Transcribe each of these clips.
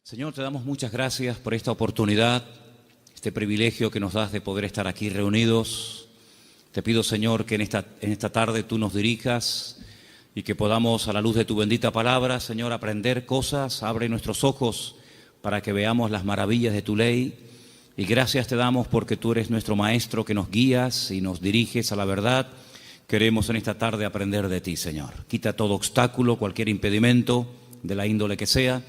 Señor, te damos muchas gracias por esta oportunidad, este privilegio que nos das de poder estar aquí reunidos. Te pido, Señor, que en esta tarde tú nos dirijas y que podamos, a la luz de tu bendita palabra, Señor, aprender cosas. Abre nuestros ojos para que veamos las maravillas de tu ley. Y gracias te damos porque tú eres nuestro Maestro, que nos guías y nos diriges a la verdad. Queremos en esta tarde aprender de ti, Señor. Quita todo obstáculo, cualquier impedimento, de la índole que sea,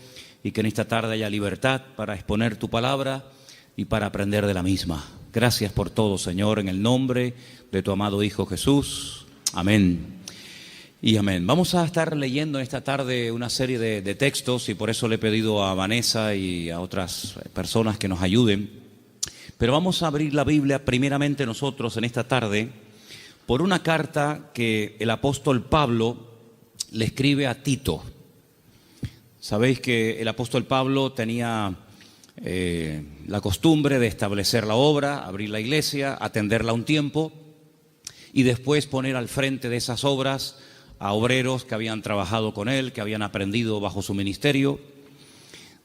y que en esta tarde haya libertad para exponer tu palabra y para aprender de la misma. Gracias por todo, Señor, en el nombre de tu amado Hijo Jesús. Amén y amén. Vamos a estar leyendo en esta tarde una serie de textos, y por eso le he pedido a Vanessa y a otras personas que nos ayuden. Pero vamos a abrir la Biblia primeramente nosotros en esta tarde por una carta que el apóstol Pablo le escribe a Tito. Sabéis que el apóstol Pablo tenía la costumbre de establecer la obra, abrir la iglesia, atenderla un tiempo y después poner al frente de esas obras a obreros que habían trabajado con él, que habían aprendido bajo su ministerio.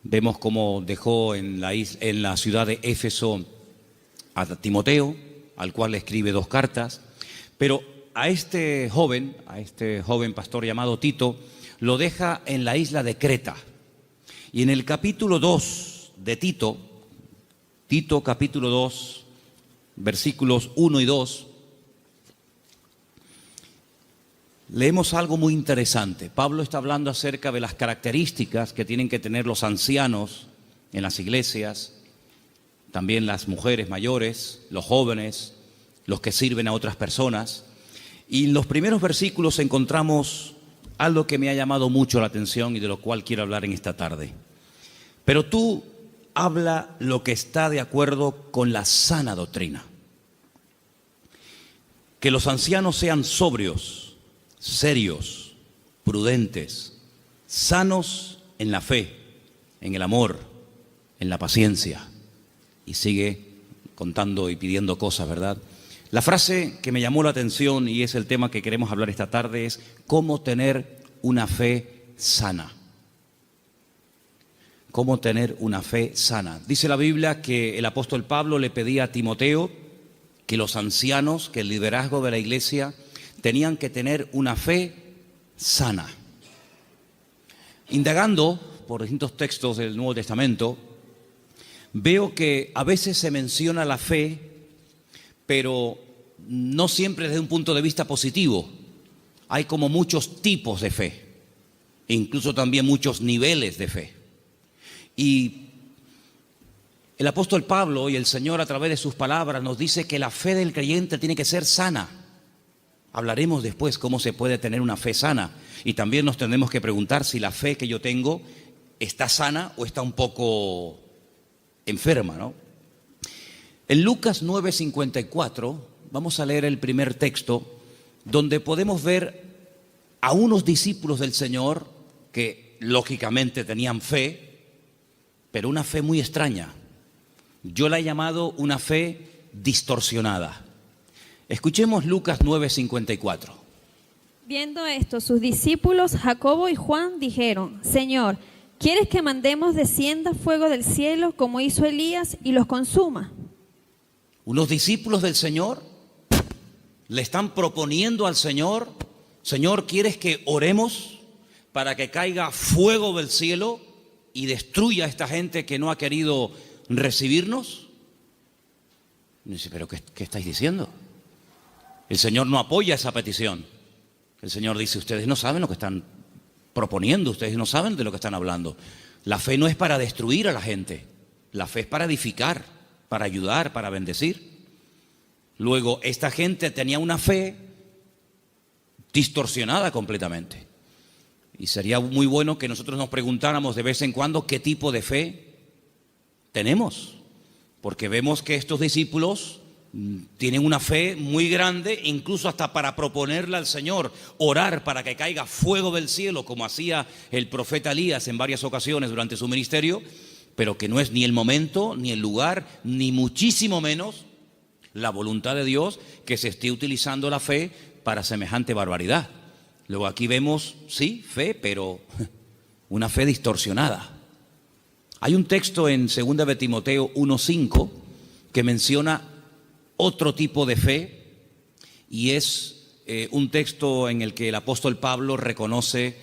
Vemos cómo dejó en la ciudad de Éfeso a Timoteo, al cual le escribe 2 cartas, pero a este joven pastor llamado Tito, lo deja en la isla de Creta. Y en el capítulo 2 de Tito capítulo 2, versículos 1 y 2, leemos algo muy interesante. Pablo está hablando acerca de las características que tienen que tener los ancianos en las iglesias, también las mujeres mayores, los jóvenes, los que sirven a otras personas. Y en los primeros versículos encontramos algo que me ha llamado mucho la atención y de lo cual quiero hablar en esta tarde. Pero tú habla lo que está de acuerdo con la sana doctrina. Que los ancianos sean sobrios, serios, prudentes, sanos en la fe, en el amor, en la paciencia. Y sigue contando y pidiendo cosas, ¿verdad? La frase que me llamó la atención, y es el tema que queremos hablar esta tarde, es cómo tener una fe sana. Cómo tener una fe sana. Dice la Biblia que el apóstol Pablo le pedía a Timoteo que los ancianos, que el liderazgo de la iglesia, tenían que tener una fe sana. Indagando por distintos textos del Nuevo Testamento, veo que a veces se menciona la fe, pero no siempre desde un punto de vista positivo. Hay como muchos tipos de fe, incluso también muchos niveles de fe. Y el apóstol Pablo y el Señor, a través de sus palabras, nos dice que la fe del creyente tiene que ser sana. Hablaremos después cómo se puede tener una fe sana, y también nos tendremos que preguntar si la fe que yo tengo está sana o está un poco enferma, ¿no? En Lucas 9:54 vamos a leer el primer texto, donde podemos ver a unos discípulos del Señor que lógicamente tenían fe, pero una fe muy extraña. Yo la he llamado una fe distorsionada. Escuchemos Lucas 9:54. Viendo esto, sus discípulos Jacobo y Juan dijeron: Señor, ¿quieres que mandemos descienda fuego del cielo como hizo Elías y los consuma? Unos discípulos del Señor le están proponiendo al Señor: Señor, ¿quieres que oremos para que caiga fuego del cielo y destruya a esta gente que no ha querido recibirnos? Y dice, ¿pero qué estáis diciendo? El Señor no apoya esa petición. El Señor dice, ustedes no saben lo que están proponiendo, ustedes no saben de lo que están hablando. La fe no es para destruir a la gente, la fe es para edificar, para ayudar, para bendecir. Luego, esta gente tenía una fe distorsionada completamente. Y sería muy bueno que nosotros nos preguntáramos de vez en cuando qué tipo de fe tenemos. Porque vemos que estos discípulos tienen una fe muy grande, incluso hasta para proponerle al Señor, orar para que caiga fuego del cielo, como hacía el profeta Elías en varias ocasiones durante su ministerio, pero que no es ni el momento, ni el lugar, ni muchísimo menos la voluntad de Dios que se esté utilizando la fe para semejante barbaridad. Luego aquí vemos, sí, fe, pero una fe distorsionada. Hay un texto en 2 de Timoteo 1:5 que menciona otro tipo de fe, y es un texto en el que el apóstol Pablo reconoce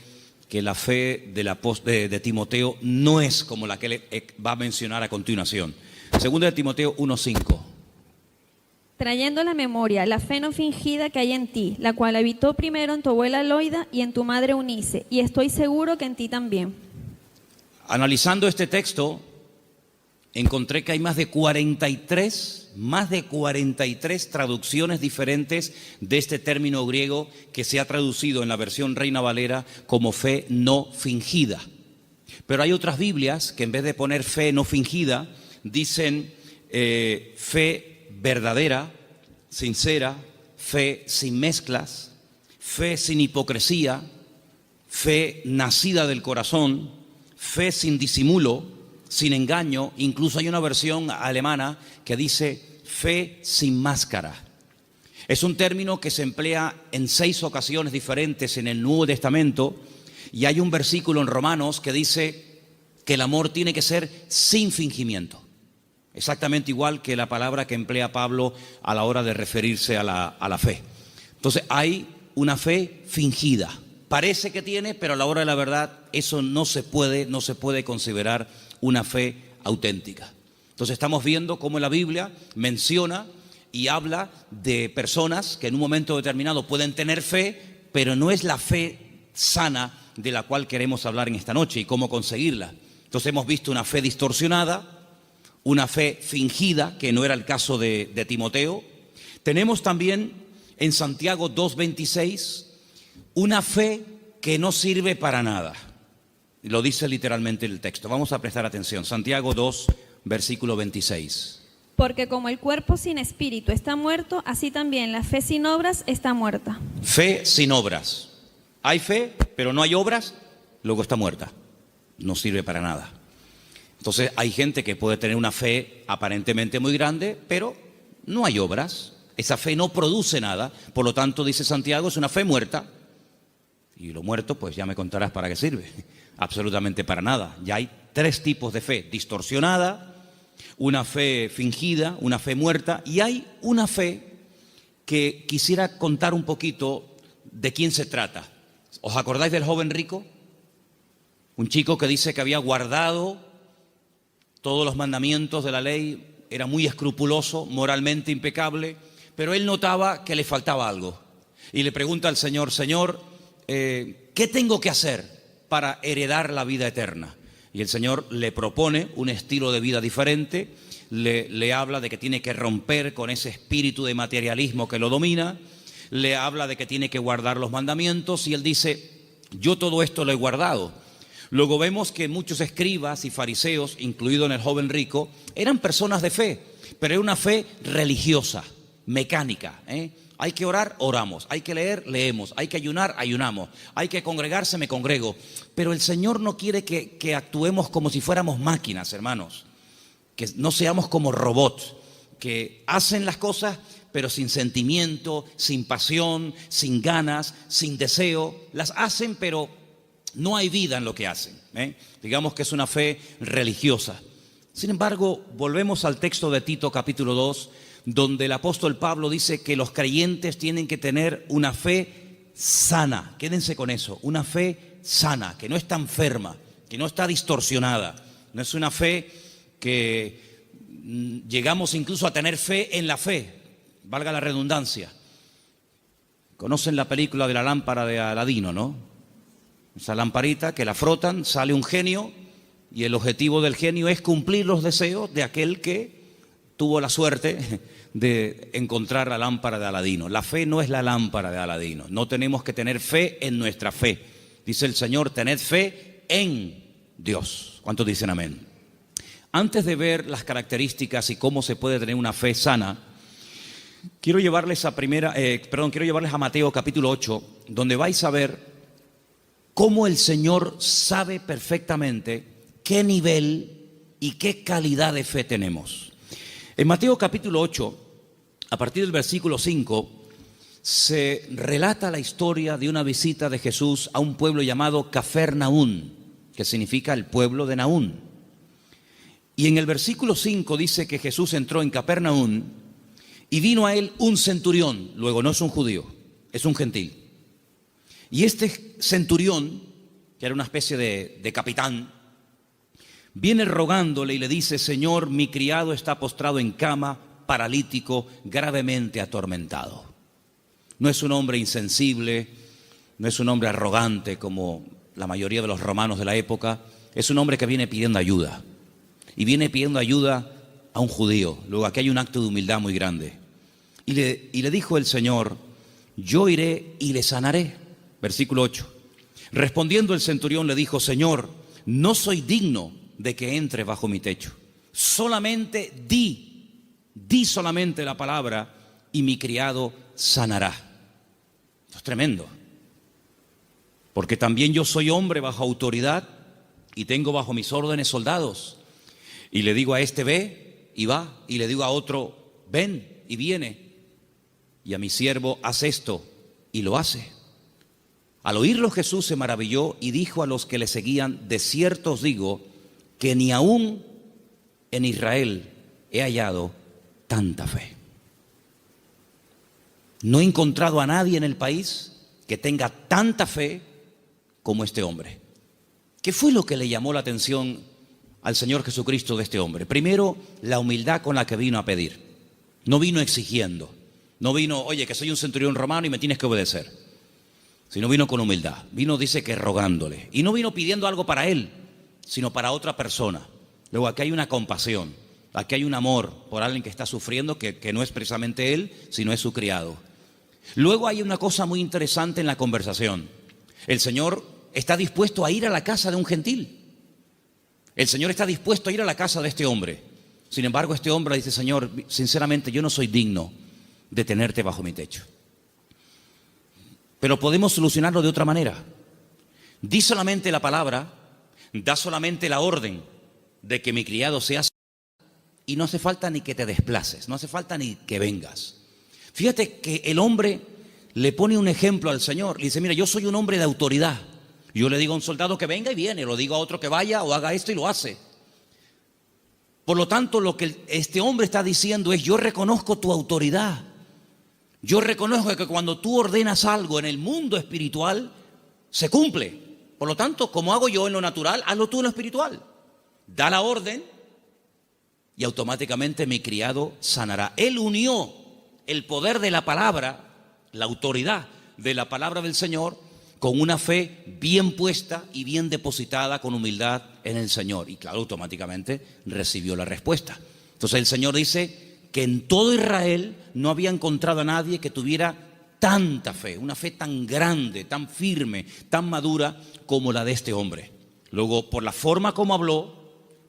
que la fe de Timoteo no es como la que él va a mencionar a continuación. 2 de Timoteo 1:5. Trayendo a la memoria la fe no fingida que hay en ti, la cual habitó primero en tu abuela Loida y en tu madre Eunice, y estoy seguro que en ti también. Analizando este texto, encontré que hay más de 43 traducciones diferentes de este término griego que se ha traducido en la versión Reina Valera como fe no fingida. Pero hay otras Biblias que en vez de poner fe no fingida, dicen fe verdadera, sincera, fe sin mezclas, fe sin hipocresía, fe nacida del corazón, fe sin disimulo, sin engaño. Incluso hay una versión alemana que dice fe sin máscara. Es un término que se emplea en 6 ocasiones diferentes en el Nuevo Testamento, y hay un versículo en Romanos que dice que el amor tiene que ser sin fingimiento. Exactamente igual que la palabra que emplea Pablo a la hora de referirse a la fe. Entonces hay una fe fingida. Parece que tiene, pero a la hora de la verdad eso no se puede considerar una fe auténtica. Entonces estamos viendo cómo la Biblia menciona y habla de personas que en un momento determinado pueden tener fe, pero no es la fe sana de la cual queremos hablar en esta noche y cómo conseguirla. Entonces hemos visto una fe distorsionada, una fe fingida, que no era el caso de Timoteo. Tenemos también en Santiago 2:26 una fe que no sirve para nada. Lo dice literalmente el texto. Vamos a prestar atención. Santiago 2, versículo 26. Porque como el cuerpo sin espíritu está muerto, así también la fe sin obras está muerta. Fe sin obras. Hay fe, pero no hay obras, luego está muerta. No sirve para nada. Entonces hay gente que puede tener una fe aparentemente muy grande, pero no hay obras. Esa fe no produce nada. Por lo tanto, dice Santiago, es una fe muerta. Y lo muerto, pues ya me contarás para qué sirve. Absolutamente para nada. Ya hay 3 tipos de fe: distorsionada, una fe fingida, una fe muerta, y hay una fe que quisiera contar un poquito de quién se trata. ¿Os acordáis del joven rico? Un chico que dice que había guardado todos los mandamientos de la ley, era muy escrupuloso, moralmente impecable, pero él notaba que le faltaba algo. Y le pregunta al Señor: Señor, ¿qué tengo que hacer para heredar la vida eterna? Y el Señor le propone un estilo de vida diferente, le habla de que tiene que romper con ese espíritu de materialismo que lo domina, le habla de que tiene que guardar los mandamientos, y él dice: yo todo esto lo he guardado. Luego vemos que muchos escribas y fariseos, incluido en el joven rico, eran personas de fe, pero era una fe religiosa, mecánica. Hay que orar, oramos. Hay que leer, leemos. Hay que ayunar, ayunamos. Hay que congregarse, me congrego. Pero el Señor no quiere que actuemos como si fuéramos máquinas, hermanos. Que no seamos como robots, que hacen las cosas pero sin sentimiento, sin pasión, sin ganas, sin deseo. Las hacen, pero no hay vida en lo que hacen. Digamos que es una fe religiosa. Sin embargo, volvemos al texto de Tito capítulo 2, donde el apóstol Pablo dice que los creyentes tienen que tener una fe sana. Quédense con eso, una fe sana, que no está enferma, que no está distorsionada. No es una fe que llegamos incluso a tener fe en la fe, valga la redundancia. Conocen la película de la lámpara de Aladino, ¿no? Esa lamparita que la frotan, sale un genio, y el objetivo del genio es cumplir los deseos de aquel que tuvo la suerte de encontrar la lámpara de Aladino. La fe no es la lámpara de Aladino. No tenemos que tener fe en nuestra fe. Dice el Señor: tened fe en Dios. ¿Cuántos dicen amén? Antes de ver las características y cómo se puede tener una fe sana, quiero llevarles a Mateo capítulo 8, donde vais a ver cómo el Señor sabe perfectamente qué nivel y qué calidad de fe tenemos. En Mateo capítulo 8, a partir del versículo 5, se relata la historia de una visita de Jesús a un pueblo llamado Cafarnaún. que significa el pueblo de Naún. Y en el versículo 5 dice que Jesús entró en Capernaum y vino a él un centurión. Luego no es un judío, es un gentil. Y este centurión, que era una especie de capitán, viene rogándole y le dice: Señor, mi criado está postrado en cama, paralítico, gravemente atormentado. No es un hombre insensible, no es un hombre arrogante como la mayoría de los romanos de la época. Es un hombre que viene pidiendo ayuda. Y viene pidiendo ayuda a un judío. Luego aquí hay un acto de humildad muy grande. Y le dijo el Señor: yo iré y le sanaré. Versículo 8. Respondiendo el centurión le dijo: Señor, no soy digno de que entre bajo mi techo. Solamente di solamente la palabra y mi criado sanará. Esto es tremendo. Porque también yo soy hombre bajo autoridad y tengo bajo mis órdenes soldados. Y le digo a este: ve y va. Y le digo a otro: ven y viene. Y a mi siervo: haz esto, y lo hace. Al oírlo Jesús se maravilló y dijo a los que le seguían: de cierto os digo que ni aún en Israel he hallado tanta fe. No he encontrado a nadie en el país que tenga tanta fe como este hombre. ¿Qué fue lo que le llamó la atención al Señor Jesucristo de este hombre? Primero, la humildad con la que vino a pedir. No vino exigiendo. No vino: oye, que soy un centurión romano y me tienes que obedecer. Sino vino con humildad. Vino, dice, que rogándole. Y no vino pidiendo algo para él, sino para otra persona. Luego aquí hay una compasión. Aquí hay un amor por alguien que está sufriendo, que no es precisamente él, sino es su criado. Luego hay una cosa muy interesante en la conversación. El Señor está dispuesto a ir a la casa de un gentil. El Señor está dispuesto a ir a la casa de este hombre. Sin embargo, este hombre dice: Señor, sinceramente yo no soy digno de tenerte bajo mi techo. Pero podemos solucionarlo de otra manera. Di solamente la palabra, da solamente la orden de que mi criado sea sanado, y no hace falta ni que te desplaces, no hace falta ni que vengas. Fíjate que el hombre le pone un ejemplo al Señor. Le dice: mira, yo soy un hombre de autoridad. Yo le digo a un soldado que venga y viene, lo digo a otro que vaya o haga esto y lo hace. Por lo tanto, lo que este hombre está diciendo es: yo reconozco tu autoridad. Yo reconozco que cuando tú ordenas algo en el mundo espiritual, se cumple. Por lo tanto, como hago yo en lo natural, hazlo tú en lo espiritual. Da la orden y automáticamente mi criado sanará. Él unió el poder de la palabra, la autoridad de la palabra del Señor, con una fe bien puesta y bien depositada con humildad en el Señor. Y claro, automáticamente recibió la respuesta. Entonces el Señor dice que en todo Israel no había encontrado a nadie que tuviera tanta fe, una fe tan grande, tan firme, tan madura como la de este hombre. Luego, por la forma como habló,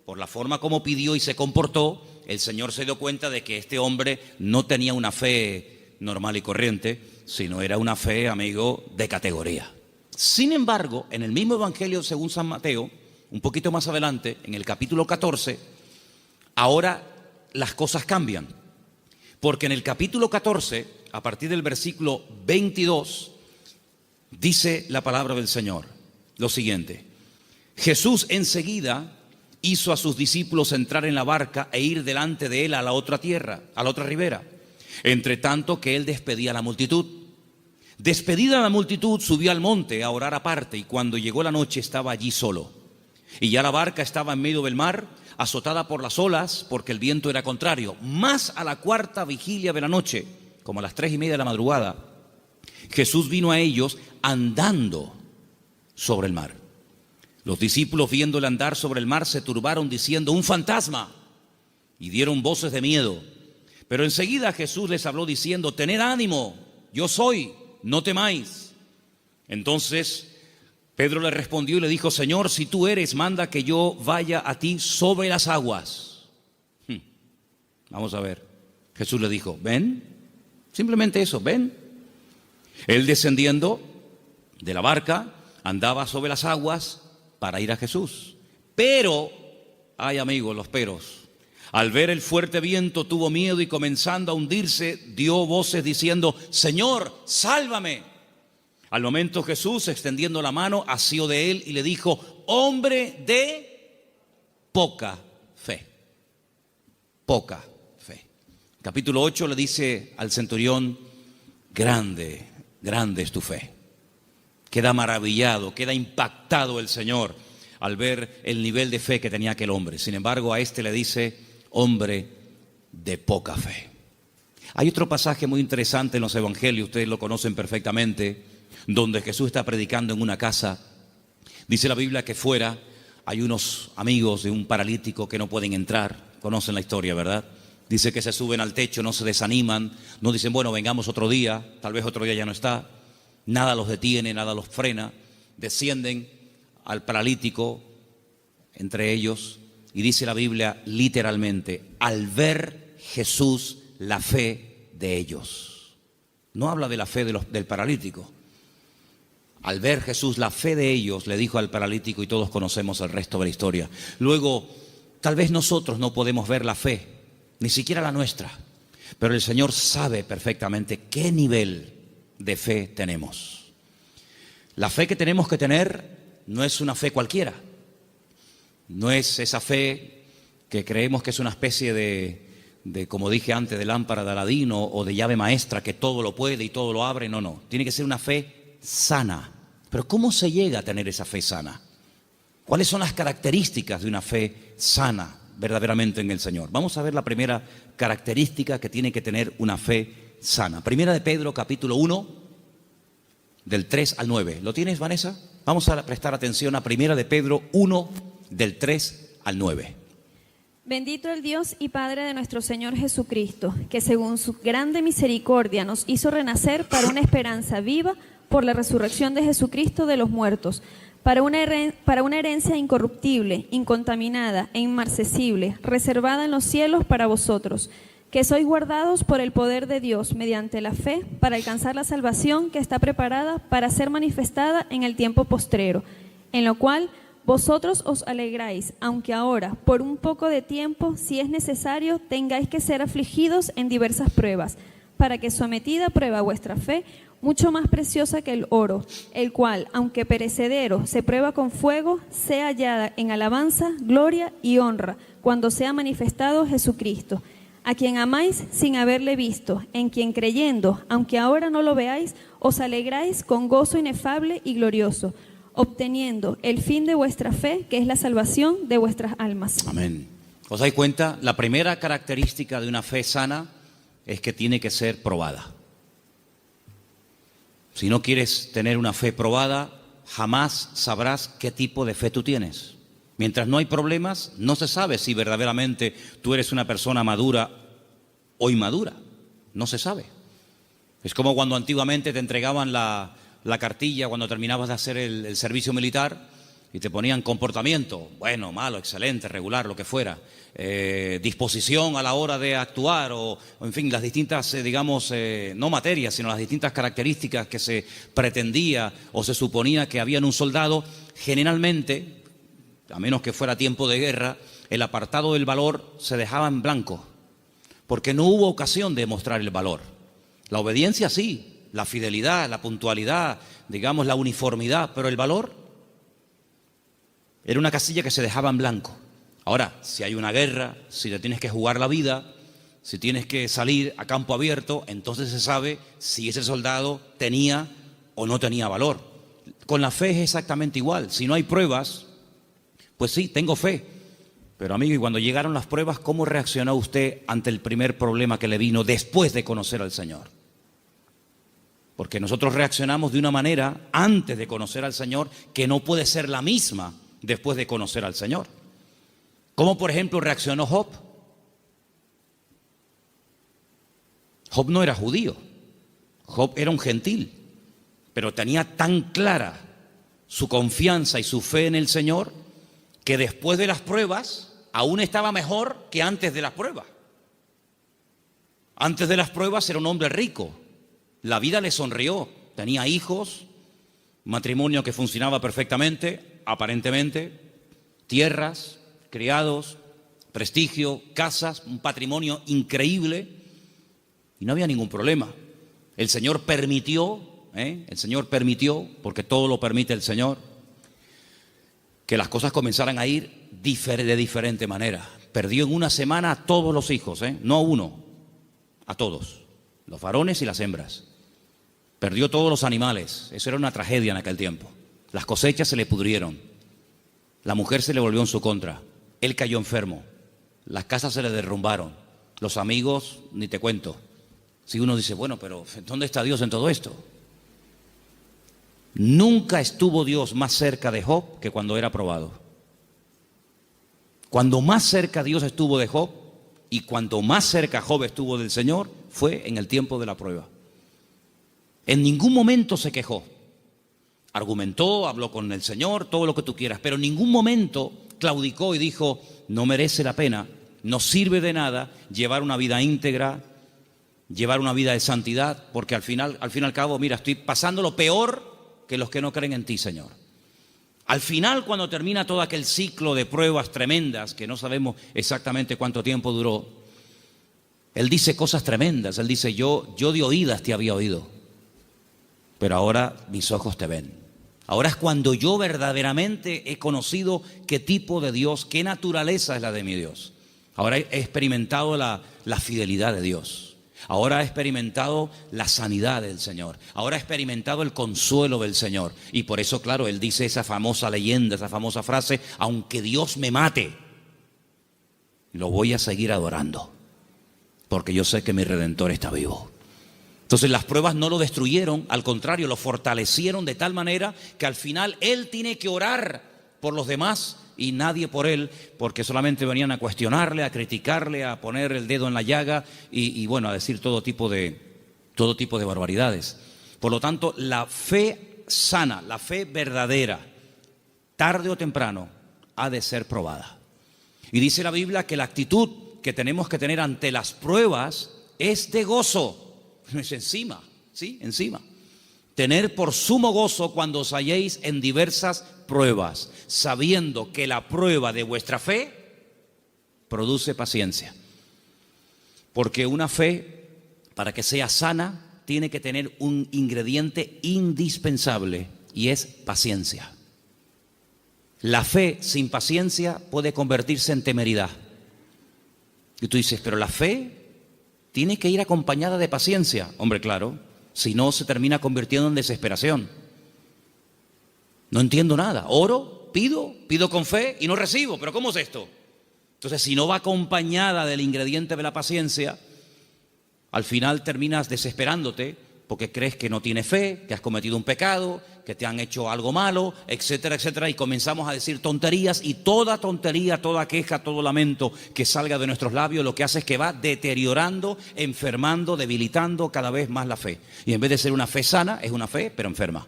por la forma como pidió y se comportó, el Señor se dio cuenta de que este hombre no tenía una fe normal y corriente, sino era una fe, amigo, de categoría. Sin embargo, en el mismo Evangelio según San Mateo, un poquito más adelante, en el capítulo 14, ahora las cosas cambian. Porque en el capítulo 14, a partir del versículo 22, dice la palabra del Señor lo siguiente: Jesús enseguida hizo a sus discípulos entrar en la barca e ir delante de él a la otra tierra, a la otra ribera, entre tanto que él despedía a la multitud. Despedida la multitud, subió al monte a orar aparte, y cuando llegó la noche estaba allí solo. Y ya la barca estaba en medio del mar, azotada por las olas, porque el viento era contrario. Más a la cuarta vigilia de la noche, como a las 3:30 de la madrugada, Jesús vino a ellos andando sobre el mar. Los discípulos, viéndole andar sobre el mar, se turbaron diciendo: un fantasma, y dieron voces de miedo. Pero enseguida Jesús les habló diciendo: tened ánimo, yo soy, no temáis. Entonces Pedro le respondió y le dijo: Señor, si tú eres, manda que yo vaya a ti sobre las aguas. Vamos a ver. Jesús le dijo: ven. Simplemente eso, ven. Él, descendiendo de la barca, andaba sobre las aguas para ir a Jesús. Pero, ay amigos, los peros. Al ver el fuerte viento tuvo miedo y, comenzando a hundirse, dio voces diciendo: Señor, sálvame. Al momento Jesús, extendiendo la mano, asió de él y le dijo: hombre de poca fe. Poca fe. Capítulo 8 le dice al centurión, grande, grande es tu fe. Queda maravillado, queda impactado el Señor al ver el nivel de fe que tenía aquel hombre. Sin embargo, a este le dice, hombre de poca fe. Hay otro pasaje muy interesante en los evangelios, ustedes lo conocen perfectamente, donde Jesús está predicando en una casa. Dice la Biblia que fuera hay unos amigos de un paralítico que no pueden entrar. Conocen la historia, ¿verdad? Dice que se suben al techo, no se desaniman, no dicen, bueno, vengamos otro día, tal vez otro día ya no está. Nada los detiene, nada los frena. Descienden al paralítico entre ellos y dice la Biblia literalmente, al ver Jesús la fe de ellos. No habla de la fe del paralítico. Al ver Jesús la fe de ellos, le dijo al paralítico, y todos conocemos el resto de la historia. Luego, tal vez nosotros no podemos ver la fe, ni siquiera la nuestra, pero el Señor sabe perfectamente qué nivel de fe tenemos. La fe que tenemos que tener no es una fe cualquiera. No es esa fe que creemos que es una especie de, como dije antes, de lámpara de Aladín o de llave maestra que todo lo puede y todo lo abre. No, no. Tiene que ser una fe sana. Pero ¿cómo se llega a tener esa fe sana? ¿Cuáles son las características de una fe sana verdaderamente en el Señor? Vamos a ver la primera característica que tiene que tener una fe sana. Primera de Pedro, capítulo 1, del 3 al 9. ¿Lo tienes, Vanessa? Vamos a prestar atención a Primera de Pedro 1, del 3 al 9. Bendito el Dios y Padre de nuestro Señor Jesucristo, que según su grande misericordia nos hizo renacer para una esperanza viva por la resurrección de Jesucristo de los muertos, para una herencia incorruptible, incontaminada e inmarcesible, reservada en los cielos para vosotros, que sois guardados por el poder de Dios mediante la fe para alcanzar la salvación que está preparada para ser manifestada en el tiempo postrero, en lo cual vosotros os alegráis, aunque ahora, por un poco de tiempo, si es necesario, tengáis que ser afligidos en diversas pruebas, para que sometida a prueba vuestra fe, mucho más preciosa que el oro, el cual, aunque perecedero, se prueba con fuego, sea hallada en alabanza, gloria y honra, cuando sea manifestado Jesucristo, a quien amáis sin haberle visto, en quien creyendo, aunque ahora no lo veáis, os alegráis con gozo inefable y glorioso, obteniendo el fin de vuestra fe, que es la salvación de vuestras almas. Amén. ¿Os dais cuenta? La primera característica de una fe sana es que tiene que ser probada. Si no quieres tener una fe probada, jamás sabrás qué tipo de fe tú tienes. Mientras no hay problemas, no se sabe si verdaderamente tú eres una persona madura o inmadura. No se sabe. Es como cuando antiguamente te entregaban la cartilla cuando terminabas de hacer el servicio militar y te ponían comportamiento, bueno, malo, excelente, regular, lo que fuera, disposición a la hora de actuar o en fin, las distintas, digamos, no materias, sino las distintas características que se pretendía o se suponía que había en un soldado. Generalmente, a menos que fuera tiempo de guerra, el apartado del valor se dejaba en blanco, porque no hubo ocasión de mostrar el valor. La obediencia sí, la fidelidad, la puntualidad, digamos la uniformidad, pero el valor era una casilla que se dejaba en blanco. Ahora, si hay una guerra, si te tienes que jugar la vida, si tienes que salir a campo abierto, entonces se sabe si ese soldado tenía o no tenía valor. Con la fe es exactamente igual. Si no hay pruebas, pues sí, tengo fe. Pero amigo, y cuando llegaron las pruebas, ¿cómo reaccionó usted ante el primer problema que le vino después de conocer al Señor? Porque nosotros reaccionamos de una manera antes de conocer al Señor que no puede ser la misma después de conocer al Señor. ¿Cómo, por ejemplo, reaccionó Job? Job no era judío. Job era un gentil, pero tenía tan clara su confianza y su fe en el Señor que después de las pruebas aún estaba mejor que antes de las pruebas. Antes de las pruebas era un hombre rico. La vida le sonrió, tenía hijos, matrimonio que funcionaba perfectamente, aparentemente, tierras, criados, prestigio, casas, un patrimonio increíble y no había ningún problema. El Señor permitió, porque todo lo permite el Señor, que las cosas comenzaran a ir de diferente manera. Perdió en una semana a todos los hijos, no a uno, a todos, los varones y las hembras. Perdió todos los animales, eso era una tragedia en aquel tiempo. Las cosechas se le pudrieron, la mujer se le volvió en su contra, él cayó enfermo, las casas se le derrumbaron, los amigos, ni te cuento. Si uno dice, bueno, pero ¿dónde está Dios en todo esto? Nunca estuvo Dios más cerca de Job que cuando era probado. Cuando más cerca Dios estuvo de Job y cuando más cerca Job estuvo del Señor fue en el tiempo de la prueba. En ningún momento se quejó. Argumentó, habló con el Señor, todo lo que tú quieras, pero en ningún momento claudicó y dijo, no merece la pena, no sirve de nada llevar una vida íntegra, llevar una vida de santidad, porque al fin y al cabo, mira, estoy pasando lo peor que los que no creen en ti, Señor. Al final, cuando termina todo aquel ciclo de pruebas tremendas, que no sabemos exactamente cuánto tiempo duró, él dice cosas tremendas. Él dice, yo de oídas te había oído, pero ahora mis ojos te ven. Ahora es cuando yo verdaderamente he conocido qué tipo de Dios, qué naturaleza es la de mi Dios. Ahora he experimentado la fidelidad de Dios. Ahora he experimentado la sanidad del Señor. Ahora he experimentado el consuelo del Señor. Y por eso, claro, él dice esa famosa leyenda, esa famosa frase, aunque Dios me mate, lo voy a seguir adorando, porque yo sé que mi Redentor está vivo. Entonces las pruebas no lo destruyeron, al contrario, lo fortalecieron de tal manera que al final él tiene que orar por los demás y nadie por él, porque solamente venían a cuestionarle, a criticarle, a poner el dedo en la llaga y bueno, a decir todo tipo de barbaridades. Por lo tanto, la fe sana, la fe verdadera, tarde o temprano, ha de ser probada. Y dice la Biblia que la actitud que tenemos que tener ante las pruebas es de gozo. No es encima, ¿sí? Encima. Tener por sumo gozo cuando os halléis en diversas pruebas, sabiendo que la prueba de vuestra fe produce paciencia. Porque una fe, para que sea sana, tiene que tener un ingrediente indispensable y es paciencia. La fe sin paciencia puede convertirse en temeridad. Y tú dices, pero la fe tiene que ir acompañada de paciencia. Hombre, claro, si no se termina convirtiendo en desesperación. No entiendo nada. Oro, pido con fe y no recibo. ¿Pero cómo es esto? Entonces, si no va acompañada del ingrediente de la paciencia, al final terminas desesperándote porque crees que no tienes fe, que has cometido un pecado, que te han hecho algo malo, etcétera, etcétera, y comenzamos a decir tonterías, y toda tontería, toda queja, todo lamento que salga de nuestros labios lo que hace es que va deteriorando, enfermando, debilitando cada vez más la fe. Y en vez de ser una fe sana, es una fe, pero enferma.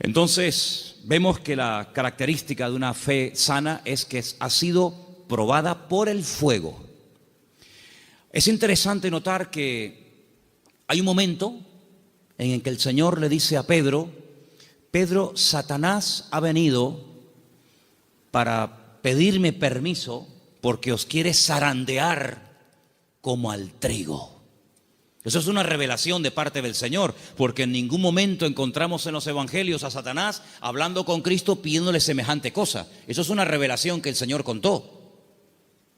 Entonces, vemos que la característica de una fe sana es que ha sido probada por el fuego. Es interesante notar que hay un momento en el que el Señor le dice a Pedro, Pedro, Satanás ha venido para pedirme permiso porque os quiere zarandear como al trigo. Eso es una revelación de parte del Señor, porque en ningún momento encontramos en los evangelios a Satanás hablando con Cristo pidiéndole semejante cosa. Eso es una revelación que el Señor contó.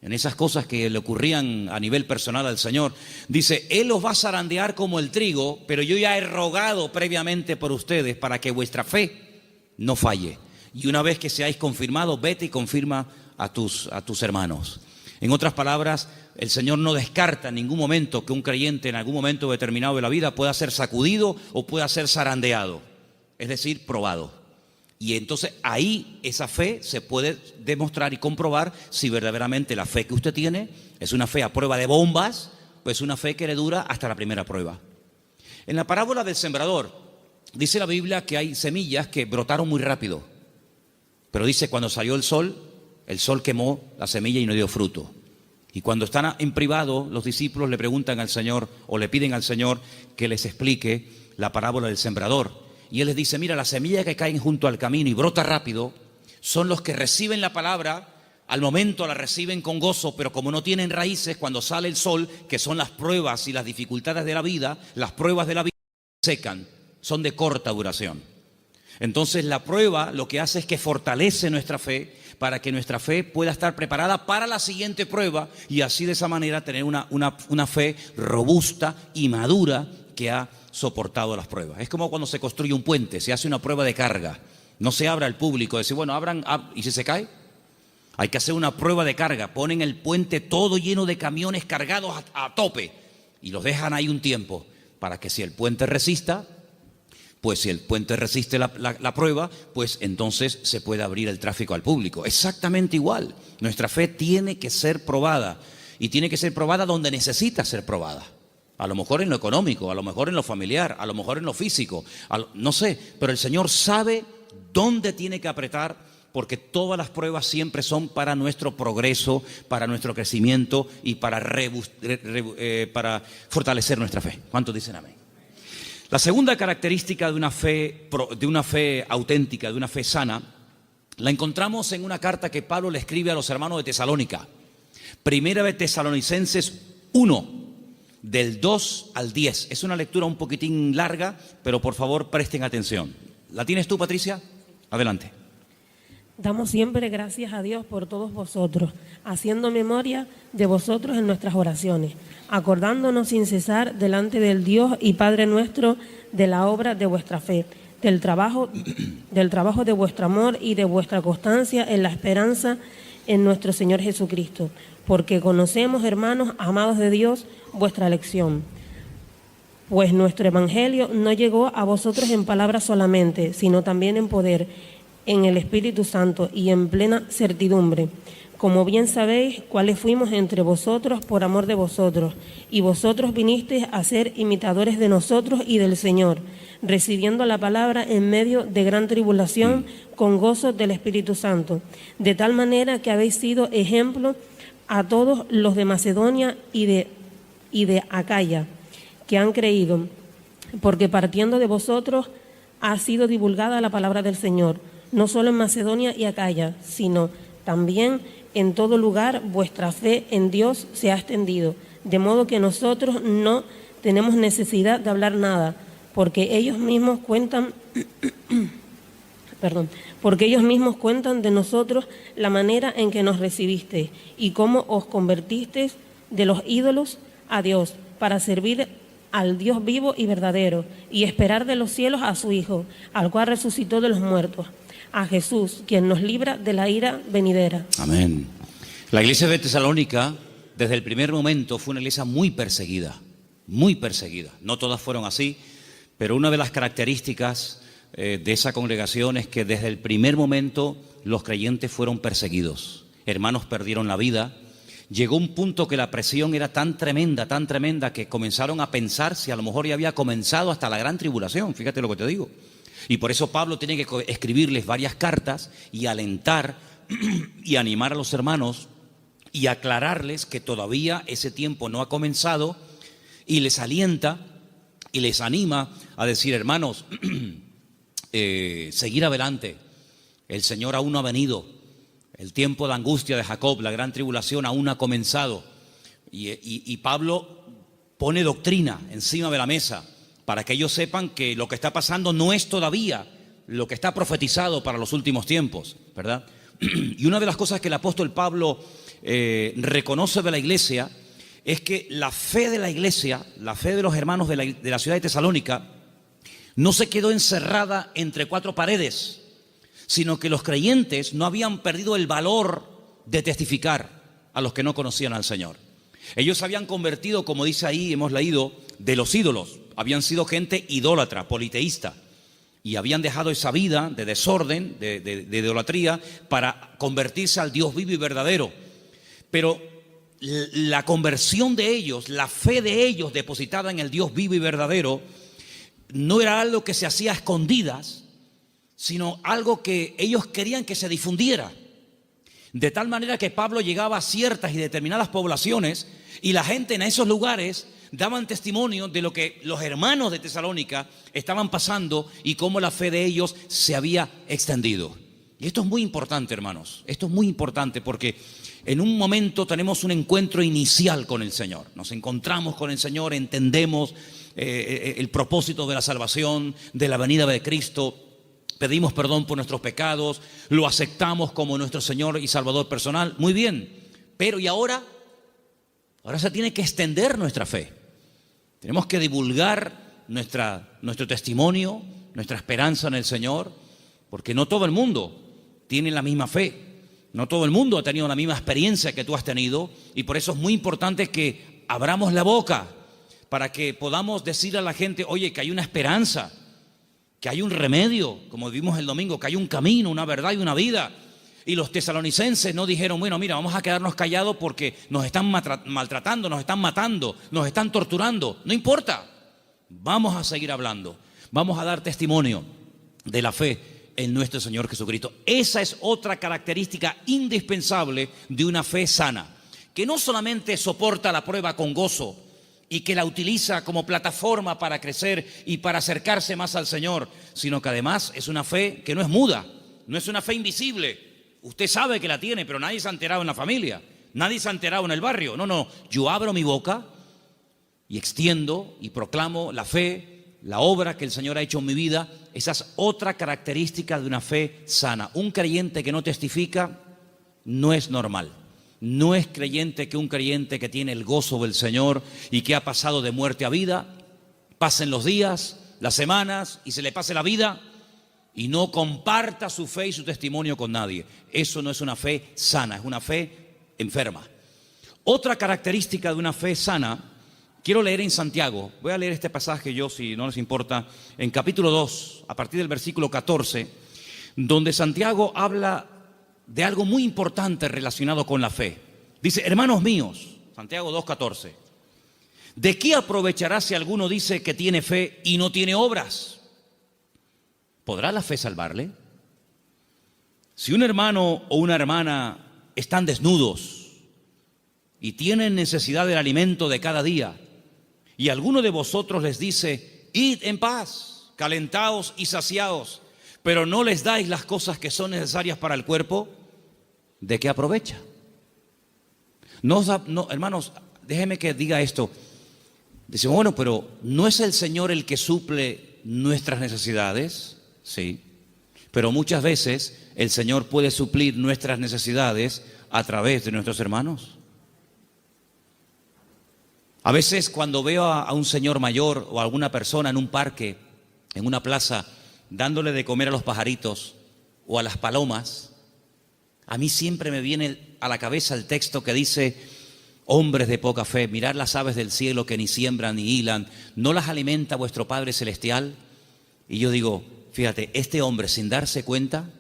En esas cosas que le ocurrían a nivel personal al Señor, dice, Él os va a zarandear como el trigo, pero yo ya he rogado previamente por ustedes para que vuestra fe no falle. Y una vez que seáis confirmados, vete y confirma a tus hermanos. En otras palabras, el Señor no descarta en ningún momento que un creyente en algún momento determinado de la vida pueda ser sacudido o pueda ser zarandeado, es decir, probado. Y entonces ahí esa fe se puede demostrar y comprobar si verdaderamente la fe que usted tiene es una fe a prueba de bombas o es una fe que le dura hasta la primera prueba. En la parábola del sembrador dice la Biblia que hay semillas que brotaron muy rápido, pero dice cuando salió el sol quemó la semilla y no dio fruto. Y cuando están en privado, los discípulos le preguntan al Señor o le piden al Señor que les explique la parábola del sembrador. Y Él les dice, mira, las semillas que caen junto al camino y brota rápido son los que reciben la palabra, al momento la reciben con gozo, pero como no tienen raíces, cuando sale el sol, que son las pruebas y las dificultades de la vida, las pruebas de la vida secan, son de corta duración. Entonces la prueba lo que hace es que fortalece nuestra fe para que nuestra fe pueda estar preparada para la siguiente prueba y así de esa manera tener una fe robusta y madura que ha soportado las pruebas. Es como cuando se construye un puente, se hace una prueba de carga. No se abre al público, decir, bueno, abran, ¿y si se cae? Hay que hacer una prueba de carga. Ponen el puente todo lleno de camiones cargados a tope y los dejan ahí un tiempo para que si el puente resista, pues si el puente resiste la prueba, pues entonces se puede abrir el tráfico al público. Exactamente igual. Nuestra fe tiene que ser probada y tiene que ser probada donde necesita ser probada. A lo mejor en lo económico, a lo mejor en lo familiar, a lo mejor en lo físico, no sé, pero el Señor sabe dónde tiene que apretar, porque todas las pruebas siempre son para nuestro progreso, para nuestro crecimiento y para fortalecer nuestra fe. ¿Cuántos dicen amén? La segunda característica de una fe auténtica, de una fe sana, la encontramos en una carta que Pablo le escribe a los hermanos de Tesalónica. Primera de Tesalonicenses 1. Del 2 al 10. Es una lectura un poquitín larga, pero por favor presten atención. ¿La tienes tú, Patricia? Adelante. Damos siempre gracias a Dios por todos vosotros, haciendo memoria de vosotros en nuestras oraciones, acordándonos sin cesar delante del Dios y Padre nuestro de la obra de vuestra fe, del trabajo de vuestro amor y de vuestra constancia en la esperanza en nuestro Señor Jesucristo, porque conocemos, hermanos amados de Dios, vuestra elección. Pues nuestro evangelio no llegó a vosotros en palabras solamente, sino también en poder, en el Espíritu Santo y en plena certidumbre. Como bien sabéis, cuáles fuimos entre vosotros por amor de vosotros, y vosotros vinisteis a ser imitadores de nosotros y del Señor, recibiendo la palabra en medio de gran tribulación con gozo del Espíritu Santo, de tal manera que habéis sido ejemplo a todos los de Macedonia y de Acaya, que han creído, porque partiendo de vosotros ha sido divulgada la palabra del Señor, no solo en Macedonia y Acaya, sino también en todo lugar vuestra fe en Dios se ha extendido, de modo que nosotros no tenemos necesidad de hablar nada, porque ellos mismos cuentan de nosotros la manera en que nos recibisteis y cómo os convertisteis de los ídolos a Dios, para servir al Dios vivo y verdadero, y esperar de los cielos a su Hijo, al cual resucitó de los muertos, a Jesús, quien nos libra de la ira venidera. Amén. La iglesia de Tesalónica, desde el primer momento, fue una iglesia muy perseguida, muy perseguida. No todas fueron así, pero una de las características de esa congregación es que desde el primer momento los creyentes fueron perseguidos. Hermanos perdieron la vida. Llegó un punto que la presión era tan tremenda, que comenzaron a pensar si a lo mejor ya había comenzado hasta la gran tribulación. Fíjate lo que te digo. Y por eso Pablo tiene que escribirles varias cartas y alentar y animar a los hermanos y aclararles que todavía ese tiempo no ha comenzado, y les alienta y les anima a decir, hermanos, seguir adelante. El Señor aún no ha venido. El tiempo de angustia de Jacob, la gran tribulación, aún no ha comenzado. Y Pablo pone doctrina encima de la mesa para que ellos sepan que lo que está pasando no es todavía lo que está profetizado para los últimos tiempos, ¿verdad? Y una de las cosas que el apóstol Pablo reconoce de la iglesia es que la fe de la iglesia, la fe de los hermanos de la ciudad de Tesalónica, no se quedó encerrada entre cuatro paredes, sino que los creyentes no habían perdido el valor de testificar a los que no conocían al Señor. Ellos se habían convertido, como dice ahí, hemos leído, de los ídolos. Habían sido gente idólatra, politeísta, y habían dejado esa vida de desorden, de idolatría, para convertirse al Dios vivo y verdadero. Pero la conversión de ellos, la fe de ellos depositada en el Dios vivo y verdadero, no era algo que se hacía a escondidas, sino algo que ellos querían que se difundiera. De tal manera que Pablo llegaba a ciertas y determinadas poblaciones y la gente en esos lugares daban testimonio de lo que los hermanos de Tesalónica estaban pasando y cómo la fe de ellos se había extendido. Y esto es muy importante, hermanos. Esto es muy importante porque en un momento tenemos un encuentro inicial con el Señor. Nos encontramos con el Señor, entendemos el propósito de la salvación, de la venida de Cristo. pedimos perdón por nuestros pecados, lo aceptamos como nuestro Señor y Salvador personal. Muy bien, pero ¿y ahora? Ahora se tiene que extender nuestra fe. Tenemos que divulgar nuestro testimonio, nuestra esperanza en el Señor, porque no todo el mundo tiene la misma fe, no todo el mundo ha tenido la misma experiencia que tú has tenido, y por eso es muy importante que abramos la boca para que podamos decir a la gente, oye, que hay una esperanza, que hay un remedio, como vimos el domingo, que hay un camino, una verdad y una vida. Y los tesalonicenses no dijeron, bueno, mira, vamos a quedarnos callados porque nos están maltratando, nos están matando, nos están torturando. No importa, vamos a seguir hablando, vamos a dar testimonio de la fe en nuestro Señor Jesucristo. Esa es otra característica indispensable de una fe sana, que no solamente soporta la prueba con gozo y que la utiliza como plataforma para crecer y para acercarse más al Señor, sino que además es una fe que no es muda, no es una fe invisible. Usted sabe que la tiene, pero nadie se ha enterado en la familia, nadie se ha enterado en el barrio. No, yo abro mi boca y extiendo y proclamo la fe, la obra que el Señor ha hecho en mi vida. Esa es otra característica de una fe sana. Un creyente que no testifica no es normal. No es creyente que un creyente que tiene el gozo del Señor y que ha pasado de muerte a vida, pasen los días, las semanas y se le pase la vida y no comparta su fe y su testimonio con nadie. Eso no es una fe sana, es una fe enferma. Otra característica de una fe sana, quiero leer en Santiago, voy a leer este pasaje yo, si no les importa, en capítulo 2, a partir del versículo 14, donde Santiago habla de algo muy importante relacionado con la fe. Dice, hermanos míos, Santiago 2:14, ¿de qué aprovechará si alguno dice que tiene fe y no tiene obras? ¿Podrá la fe salvarle? Si un hermano o una hermana están desnudos y tienen necesidad del alimento de cada día, y alguno de vosotros les dice, id en paz, calentaos y saciaos, pero no les dais las cosas que son necesarias para el cuerpo, ¿de qué aprovecha? No, hermanos, déjenme que diga esto. Decimos, bueno, pero ¿no es el Señor el que suple nuestras necesidades? Sí, pero muchas veces el Señor puede suplir nuestras necesidades a través de nuestros hermanos. A veces cuando veo a un señor mayor o a alguna persona en un parque, en una plaza, dándole de comer a los pajaritos o a las palomas, a mí siempre me viene a la cabeza el texto que dice, hombres de poca fe, mirad las aves del cielo que ni siembran ni hilan, ¿no las alimenta vuestro Padre Celestial? Y yo digo, fíjate, este hombre sin darse cuenta,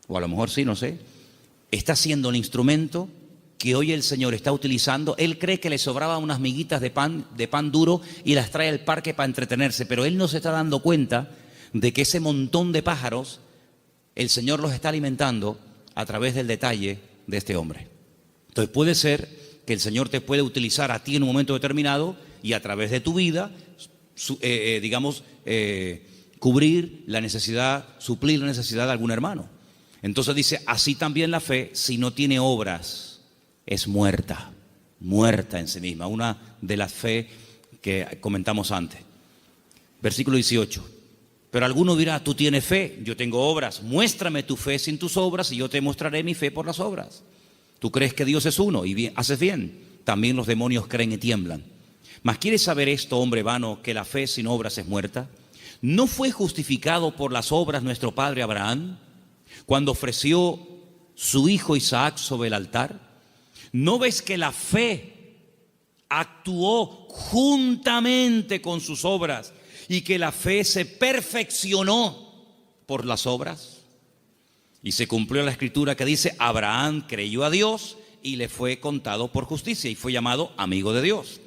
o a lo mejor sí, no sé, está siendo el instrumento que hoy el Señor está utilizando. Él cree que le sobraban unas miguitas de pan duro y las trae al parque para entretenerse, pero él no se está dando cuenta de que ese montón de pájaros, el Señor los está alimentando a través del detalle de este hombre. Entonces puede ser que el Señor te puede utilizar a ti en un momento determinado y a través de tu vida, cubrir la necesidad, suplir la necesidad de algún hermano. Entonces dice, así también la fe, si no tiene obras, es muerta en sí misma. Una de las fe que comentamos antes. Versículo 18. Pero alguno dirá, tú tienes fe, yo tengo obras. Muéstrame tu fe sin tus obras y yo te mostraré mi fe por las obras. Tú crees que Dios es uno y bien, haces bien. También los demonios creen y tiemblan. Mas ¿quieres saber esto, hombre vano, que la fe sin obras es muerta? ¿No fue justificado por las obras nuestro padre Abraham cuando ofreció su hijo Isaac sobre el altar? ¿No ves que la fe actuó juntamente con sus obras y que la fe se perfeccionó por las obras? Y se cumplió la escritura que dice, Abraham creyó a Dios y le fue contado por justicia y fue llamado amigo de Dios.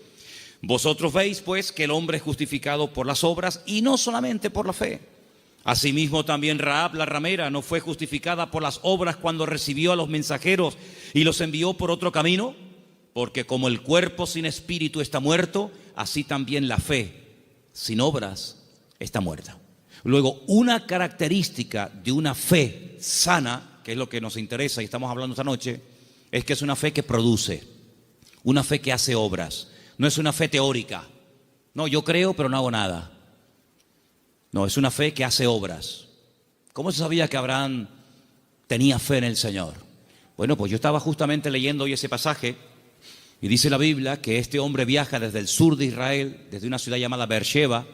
Vosotros veis pues que el hombre es justificado por las obras y no solamente por la fe. Asimismo también Rahab la ramera no fue justificada por las obras cuando recibió a los mensajeros y los envió por otro camino, porque como el cuerpo sin espíritu está muerto, así también la fe sin obras está muerta. Luego, una característica de una fe sana, que es lo que nos interesa y estamos hablando esta noche, es que es una fe que produce, una fe que hace obras. No es una fe teórica. No, yo creo pero no hago nada. No, es una fe que hace obras. ¿Cómo se sabía que Abraham tenía fe en el Señor? Bueno, pues yo estaba justamente leyendo hoy ese pasaje y dice la Biblia que este hombre viaja desde el sur de Israel, desde una ciudad llamada Beersheba,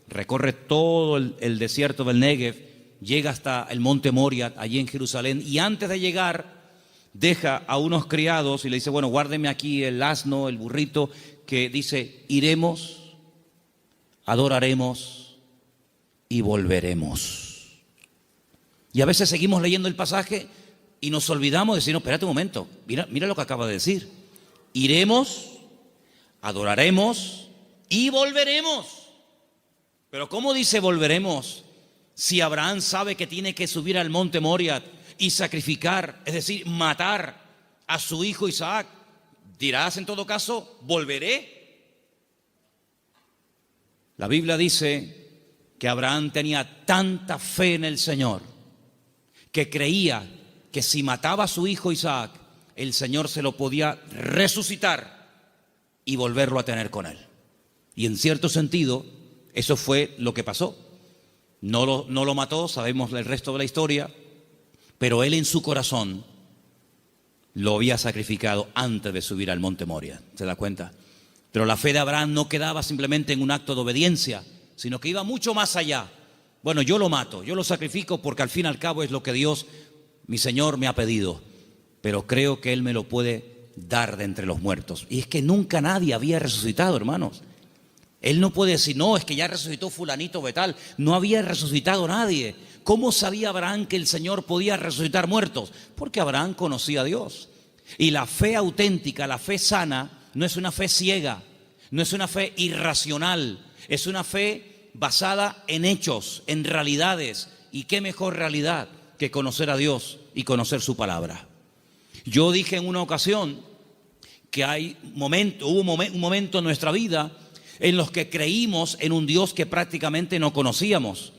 recorre todo el desierto del Negev, llega hasta el monte Moria, allí en Jerusalén, y antes de llegar deja a unos criados y le dice, bueno, guárdeme aquí el asno, el burrito, que dice, iremos, adoraremos y volveremos. Y a veces seguimos leyendo el pasaje y nos olvidamos de decir, no, espérate un momento, mira lo que acaba de decir. Iremos, adoraremos y volveremos. Pero ¿cómo dice volveremos si Abraham sabe que tiene que subir al monte Moria y sacrificar, es decir, matar a su hijo Isaac? Dirás en todo caso, volveré. La Biblia dice que Abraham tenía tanta fe en el Señor que creía que si mataba a su hijo Isaac, el Señor se lo podía resucitar y volverlo a tener con él. Y en cierto sentido, eso fue lo que pasó. No lo mató, sabemos el resto de la historia, pero él en su corazón lo había sacrificado antes de subir al monte Moria. ¿Se da cuenta? Pero la fe de Abraham no quedaba simplemente en un acto de obediencia, sino que iba mucho más allá. Bueno, yo lo mato, yo lo sacrifico porque al fin y al cabo es lo que Dios, mi Señor, me ha pedido. Pero creo que Él me lo puede dar de entre los muertos. Y es que nunca nadie había resucitado, hermanos. Él no puede decir, no, es que ya resucitó fulanito o tal. No había resucitado nadie. ¿Cómo sabía Abraham que el Señor podía resucitar muertos? Porque Abraham conocía a Dios. Y la fe auténtica, la fe sana, no es una fe ciega, no es una fe irracional, es una fe basada en hechos, en realidades. ¿Y qué mejor realidad que conocer a Dios y conocer su palabra? Yo dije en una ocasión que hubo un momento en nuestra vida en los que creímos en un Dios que prácticamente no conocíamos.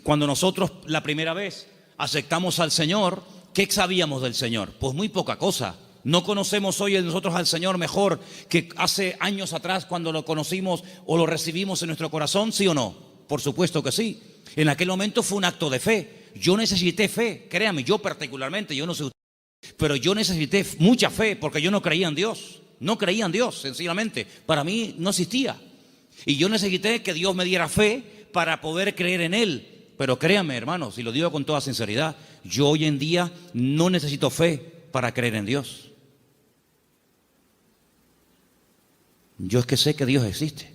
Cuando nosotros la primera vez aceptamos al Señor, ¿qué sabíamos del Señor? Pues muy poca cosa. No conocemos hoy nosotros al Señor mejor que hace años atrás cuando lo conocimos o lo recibimos en nuestro corazón, ¿sí o no? Por supuesto que sí. En aquel momento fue un acto de fe. Yo necesité fe, créame, yo particularmente, yo no sé usted, pero yo necesité mucha fe porque yo no creía en Dios. No creía en Dios, sencillamente. Para mí no existía. Y yo necesité que Dios me diera fe para poder creer en Él. Pero créanme, hermanos, y lo digo con toda sinceridad, yo hoy en día no necesito fe para creer en Dios. Yo es que sé que Dios existe.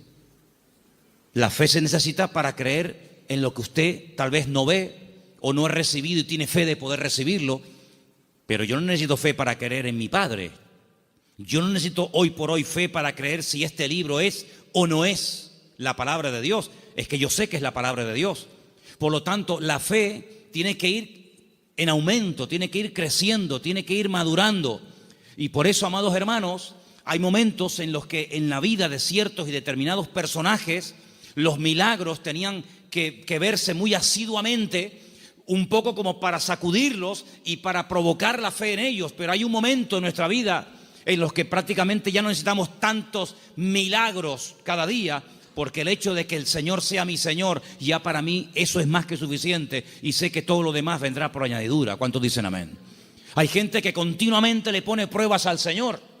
La fe se necesita para creer en lo que usted tal vez no ve o no ha recibido y tiene fe de poder recibirlo. Pero yo no necesito fe para creer en mi Padre. Yo no necesito hoy por hoy fe para creer si este libro es o no es la palabra de Dios. Es que yo sé que es la palabra de Dios. Por lo tanto, la fe tiene que ir en aumento, tiene que ir creciendo, tiene que ir madurando. Y por eso, amados hermanos, hay momentos en los que en la vida de ciertos y determinados personajes los milagros tenían que verse muy asiduamente, un poco como para sacudirlos y para provocar la fe en ellos. Pero hay un momento en nuestra vida en los que prácticamente ya no necesitamos tantos milagros cada día, porque el hecho de que el Señor sea mi Señor, ya para mí eso es más que suficiente y sé que todo lo demás vendrá por añadidura. ¿Cuántos dicen amén? Hay gente que continuamente le pone pruebas al Señor.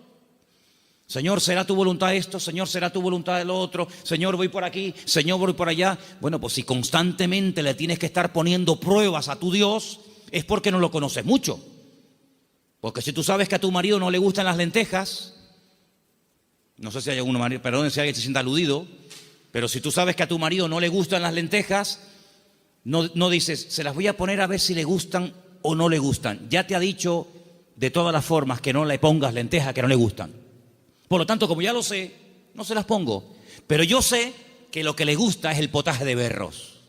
Señor, ¿será tu voluntad esto? Señor, ¿será tu voluntad lo otro? Señor, voy por aquí, Señor, voy por allá. Bueno, pues si constantemente le tienes que estar poniendo pruebas a tu Dios, es porque no lo conoces mucho. Porque si tú sabes que a tu marido no le gustan las lentejas, no sé si hay algún marido, perdón si alguien se sienta aludido, pero si tú sabes que a tu marido no le gustan las lentejas, no dices, se las voy a poner a ver si le gustan o no le gustan. Ya te ha dicho de todas las formas que no le pongas lentejas que no le gustan. Por lo tanto, como ya lo sé, no se las pongo. Pero yo sé que lo que le gusta es el potaje de berros.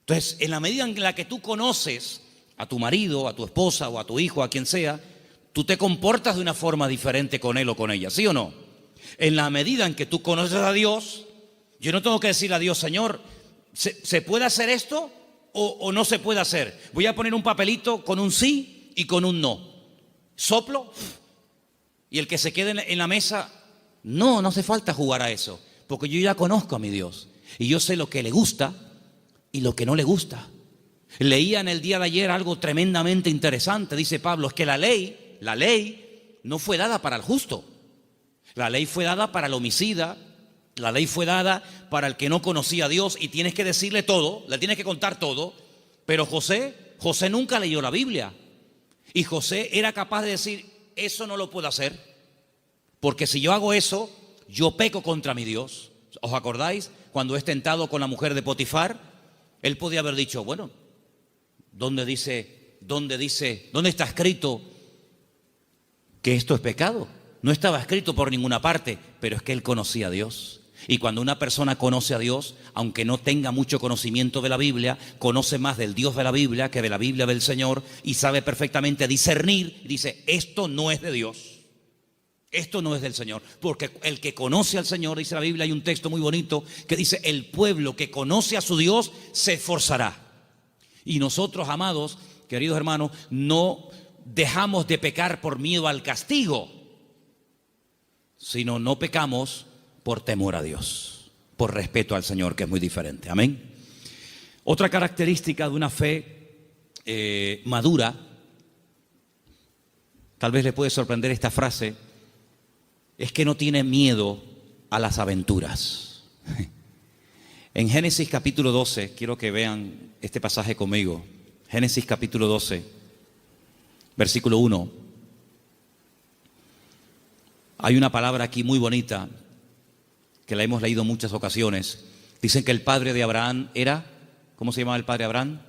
Entonces, en la medida en la que tú conoces a tu marido, a tu esposa o a tu hijo, a quien sea, tú te comportas de una forma diferente con él o con ella, ¿sí o no? En la medida en que tú conoces a Dios, yo no tengo que decirle a Dios, Señor, ¿se puede hacer esto o no se puede hacer? Voy a poner un papelito con un sí y con un no. Soplo y el que se quede en la mesa, no hace falta jugar a eso, porque yo ya conozco a mi Dios y yo sé lo que le gusta y lo que no le gusta. Leía en el día de ayer algo tremendamente interesante. Dice Pablo, es que la ley no fue dada para el justo. La ley fue dada para el homicida. La ley fue dada para el que no conocía a Dios y tienes que decirle todo, le tienes que contar todo. Pero José nunca leyó la Biblia. Y José era capaz de decir, eso no lo puedo hacer, porque si yo hago eso, yo peco contra mi Dios. ¿Os acordáis? Cuando es tentado con la mujer de Potifar, él podía haber dicho, bueno, ¿dónde está escrito que esto es pecado? No estaba escrito por ninguna parte, pero es que él conocía a Dios. Y cuando una persona conoce a Dios, aunque no tenga mucho conocimiento de la Biblia, conoce más del Dios de la Biblia que de la Biblia del Señor y sabe perfectamente discernir, dice, esto no es de Dios, esto no es del Señor. Porque el que conoce al Señor, dice la Biblia, hay un texto muy bonito que dice, el pueblo que conoce a su Dios se esforzará. Y nosotros, amados, queridos hermanos, no dejamos de pecar por miedo al castigo, sino no pecamos por temor a Dios, por respeto al Señor, que es muy diferente. Amén. Otra característica de una fe madura, tal vez le puede sorprender esta frase, es que no tiene miedo a las aventuras. En Génesis capítulo 12, quiero que vean este pasaje conmigo. Génesis capítulo 12, versículo 1. Hay una palabra aquí muy bonita que la hemos leído en muchas ocasiones. Dicen que el padre de Abraham era, ¿cómo se llamaba el padre de Abraham?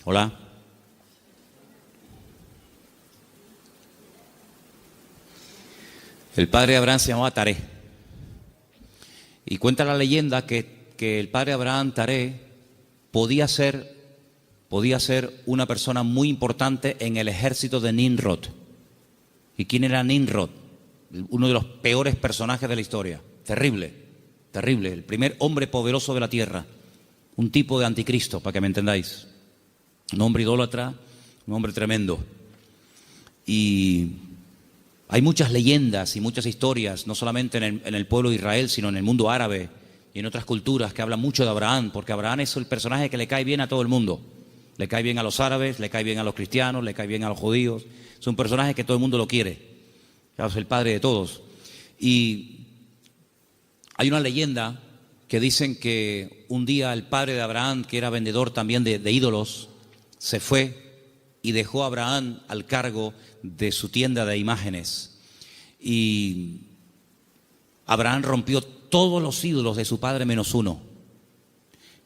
Hola. El padre de Abraham se llamaba Taré. Y cuenta la leyenda que el padre de Abraham, Taré, podía ser una persona muy importante en el ejército de Nimrod. ¿Y quién era Nimrod? Uno de los peores personajes de la historia. Terrible, terrible. El primer hombre poderoso de la tierra. Un tipo de anticristo, para que me entendáis. Un hombre idólatra, un hombre tremendo. Y hay muchas leyendas y muchas historias, no solamente en el pueblo de Israel, sino en el mundo árabe y en otras culturas que hablan mucho de Abraham, porque Abraham es el personaje que le cae bien a todo el mundo. Le cae bien a los árabes, le cae bien a los cristianos, le cae bien a los judíos. Es un personaje que todo el mundo lo quiere. Es el padre de todos. Y hay una leyenda que dicen que un día el padre de Abraham, que era vendedor también de ídolos, se fue y dejó a Abraham al cargo de su tienda de imágenes. Y Abraham rompió todos los ídolos de su padre menos uno.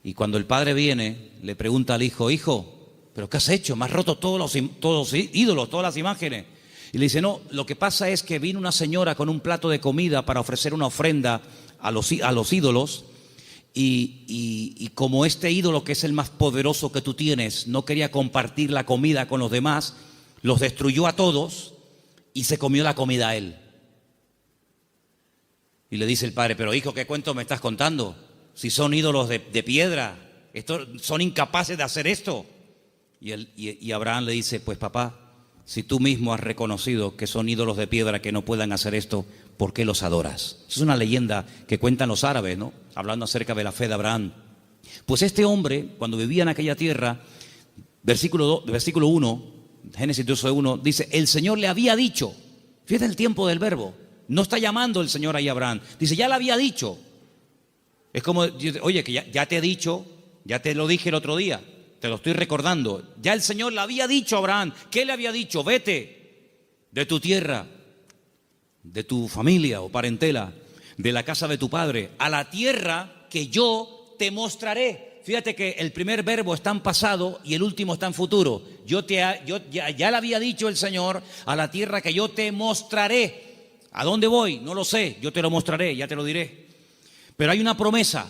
Y cuando el padre viene, le pregunta al hijo, hijo, ¿pero qué has hecho? Me has roto todos los ídolos, todas las imágenes. Y le dice, no, lo que pasa es que vino una señora con un plato de comida para ofrecer una ofrenda a los ídolos y como este ídolo, que es el más poderoso que tú tienes, no quería compartir la comida con los demás, los destruyó a todos y se comió la comida a él. Y le dice el padre, pero hijo, ¿qué cuento me estás contando? Si son ídolos de piedra, son incapaces de hacer esto. Y Abraham le dice, pues papá, si tú mismo has reconocido que son ídolos de piedra que no puedan hacer esto, ¿por qué los adoras? Es una leyenda que cuentan los árabes, ¿no? Hablando acerca de la fe de Abraham. Pues este hombre, cuando vivía en aquella tierra, versículo 1, Génesis 12:1, dice, el Señor le había dicho, fíjate el tiempo del verbo, no está llamando el Señor ahí a Abraham, dice, ya le había dicho. Es como, oye, que ya te he dicho, ya te lo dije el otro día, te lo estoy recordando. Ya el Señor le había dicho a Abraham. ¿Qué le había dicho? Vete de tu tierra, de tu familia o parentela, de la casa de tu padre, a la tierra que yo te mostraré. Fíjate que el primer verbo está en pasado y el último está en futuro. Ya le había dicho el Señor, a la tierra que yo te mostraré. ¿A dónde voy? No lo sé, yo te lo mostraré, ya te lo diré. Pero hay una promesa,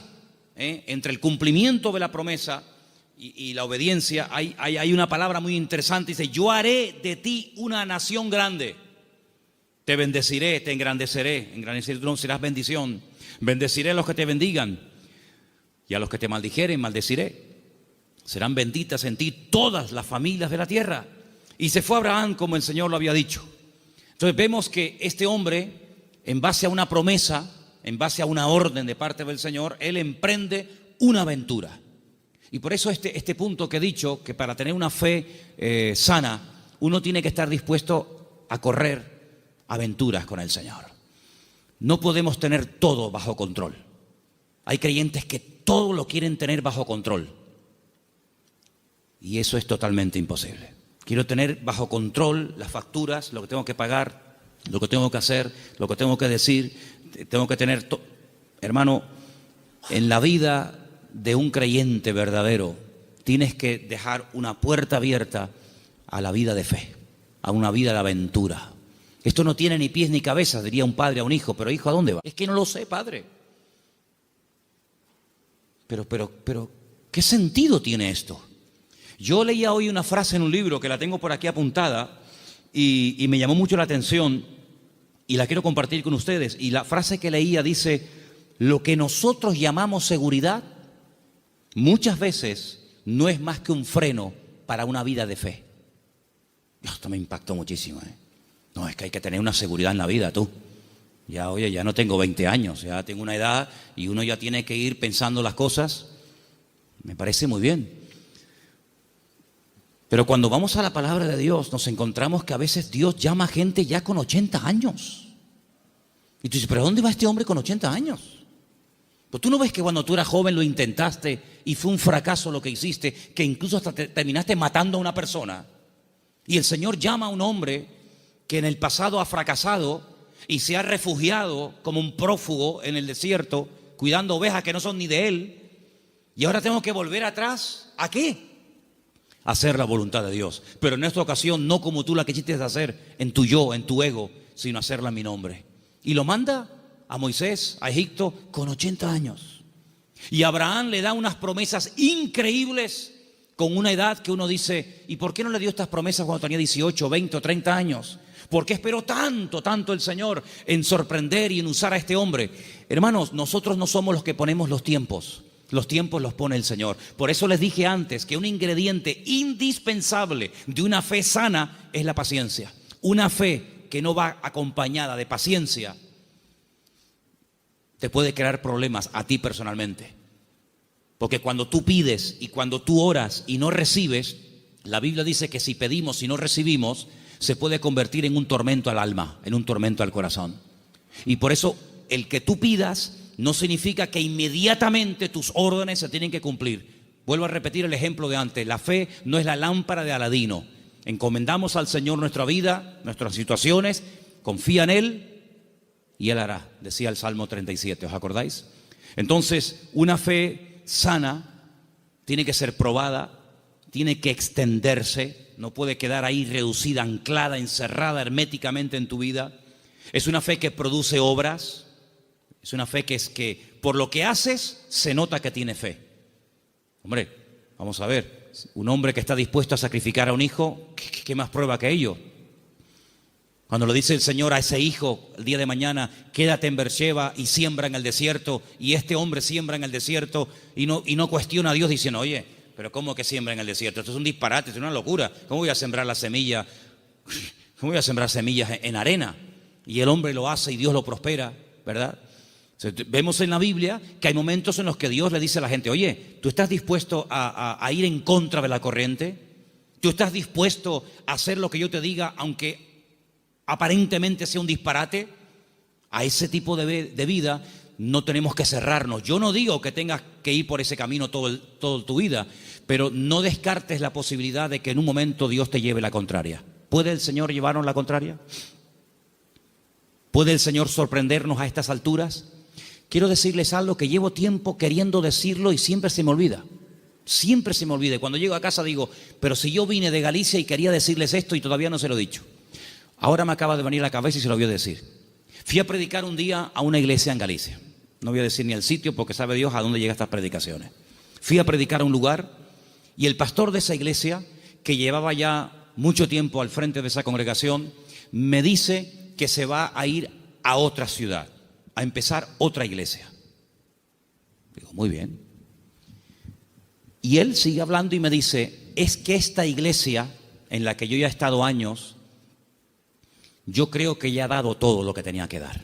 entre el cumplimiento de la promesa y la obediencia, hay una palabra muy interesante, dice, yo haré de ti una nación grande, te bendeciré, te engrandeceré serás bendición, bendeciré a los que te bendigan y a los que te maldijeren, maldeciré, serán benditas en ti todas las familias de la tierra. Y se fue Abraham como el Señor lo había dicho. Entonces vemos que este hombre, en base a una promesa, en base a una orden de parte del Señor, él emprende una aventura. Y por eso este punto que he dicho, que para tener una fe sana, uno tiene que estar dispuesto a correr aventuras con el Señor. No podemos tener todo bajo control. Hay creyentes que todo lo quieren tener bajo control. Y eso es totalmente imposible. Quiero tener bajo control las facturas, lo que tengo que pagar, lo que tengo que hacer, lo que tengo que decir. Tengo que tener... Hermano, en la vida de un creyente verdadero, tienes que dejar una puerta abierta a la vida de fe, a una vida de aventura. Esto no tiene ni pies ni cabeza, diría un padre a un hijo, pero hijo, ¿a dónde va? Es que no lo sé, padre. Pero, ¿qué sentido tiene esto? Yo leía hoy una frase en un libro que la tengo por aquí apuntada y me llamó mucho la atención y la quiero compartir con ustedes. Y la frase que leía dice: lo que nosotros llamamos seguridad muchas veces no es más que un freno para una vida de fe. Esto me impactó muchísimo, ¿eh? No, es que hay que tener una seguridad en la vida, tú. Ya, oye, ya no tengo 20 años, ya tengo una edad y uno ya tiene que ir pensando las cosas. Me parece muy bien. Pero cuando vamos a la palabra de Dios, nos encontramos que a veces Dios llama a gente ya con 80 años. Y tú dices, ¿pero dónde va este hombre con 80 años? Pues tú no ves que cuando tú eras joven lo intentaste y fue un fracaso lo que hiciste, que incluso hasta terminaste matando a una persona. Y el Señor llama a un hombre que en el pasado ha fracasado y se ha refugiado como un prófugo en el desierto, cuidando ovejas que no son ni de él. Y ahora tengo que volver atrás. ¿A qué? A hacer la voluntad de Dios. Pero en esta ocasión no como tú la quisiste hacer, en tu yo, en tu ego, sino hacerla en mi nombre. Y lo manda a Moisés, a Egipto, con 80 años. Y Abraham le da unas promesas increíbles con una edad que uno dice, ¿y por qué no le dio estas promesas cuando tenía 18, 20 o 30 años? ¿Por qué esperó tanto el Señor en sorprender y en usar a este hombre? Hermanos, nosotros no somos los que ponemos los tiempos los pone el Señor. Por eso les dije antes que un ingrediente indispensable de una fe sana es la paciencia. Una fe que no va acompañada de paciencia te puede crear problemas a ti personalmente. Porque cuando tú pides y cuando tú oras y no recibes, la Biblia dice que si pedimos y no recibimos, se puede convertir en un tormento al alma, en un tormento al corazón. Y por eso el que tú pidas no significa que inmediatamente tus órdenes se tienen que cumplir. Vuelvo a repetir el ejemplo de antes. La fe no es la lámpara de Aladino. Encomendamos al Señor nuestra vida, nuestras situaciones, confía en Él y Él hará, decía el Salmo 37, ¿os acordáis? Entonces, una fe sana tiene que ser probada, tiene que extenderse, no puede quedar ahí reducida, anclada, encerrada herméticamente en tu vida. Es una fe que produce obras, es una fe que es que por lo que haces se nota que tiene fe. Hombre, vamos a ver, un hombre que está dispuesto a sacrificar a un hijo, ¿qué más prueba que ello? Cuando le dice el Señor a ese hijo el día de mañana, quédate en Beersheba y siembra en el desierto, y este hombre siembra en el desierto y no cuestiona a Dios diciendo, oye, pero ¿cómo que siembra en el desierto? Esto es un disparate, esto es una locura. ¿Cómo voy a sembrar la semilla? ¿Cómo voy a sembrar semillas en arena? Y el hombre lo hace y Dios lo prospera, ¿verdad? Vemos en la Biblia que hay momentos en los que Dios le dice a la gente, oye, ¿tú estás dispuesto a ir en contra de la corriente? ¿Tú estás dispuesto a hacer lo que yo te diga, aunque aparentemente sea un disparate? A ese tipo de vida no tenemos que cerrarnos. Yo no digo que tengas que ir por ese camino toda tu vida, pero no descartes la posibilidad de que en un momento Dios te lleve la contraria. ¿Puede el Señor llevarnos la contraria? ¿Puede el Señor sorprendernos a estas alturas? Quiero decirles algo que llevo tiempo queriendo decirlo y siempre se me olvida. Siempre se me olvida. Y cuando llego a casa digo, pero si yo vine de Galicia y quería decirles esto y todavía no se lo he dicho. Ahora me acaba de venir a la cabeza y se lo voy a decir. Fui a predicar un día a una iglesia en Galicia. No voy a decir ni el sitio porque sabe Dios a dónde llegan estas predicaciones. Fui a predicar a un lugar y el pastor de esa iglesia, que llevaba ya mucho tiempo al frente de esa congregación, me dice que se va a ir a otra ciudad, a empezar otra iglesia. Digo, muy bien. Y él sigue hablando y me dice, es que esta iglesia en la que yo ya he estado años, yo creo que ya ha dado todo lo que tenía que dar.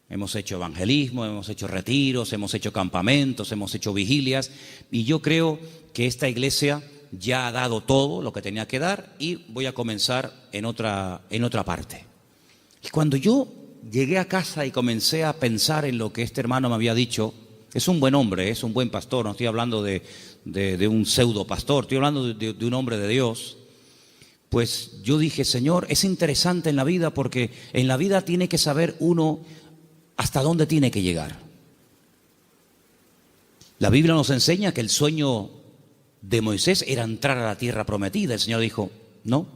Hemos hecho evangelismo, hemos hecho retiros, hemos hecho campamentos, hemos hecho vigilias, y yo creo que esta iglesia ya ha dado todo lo que tenía que dar, y voy a comenzar en otra parte. Y cuando yo llegué a casa y comencé a pensar en lo que este hermano me había dicho, es un buen hombre, es un buen pastor, no estoy hablando de un pseudo pastor, estoy hablando de un hombre de Dios. Pues yo dije, Señor, es interesante en la vida, porque en la vida tiene que saber uno hasta dónde tiene que llegar. La Biblia nos enseña que el sueño de Moisés era entrar a la tierra prometida. El Señor dijo, no,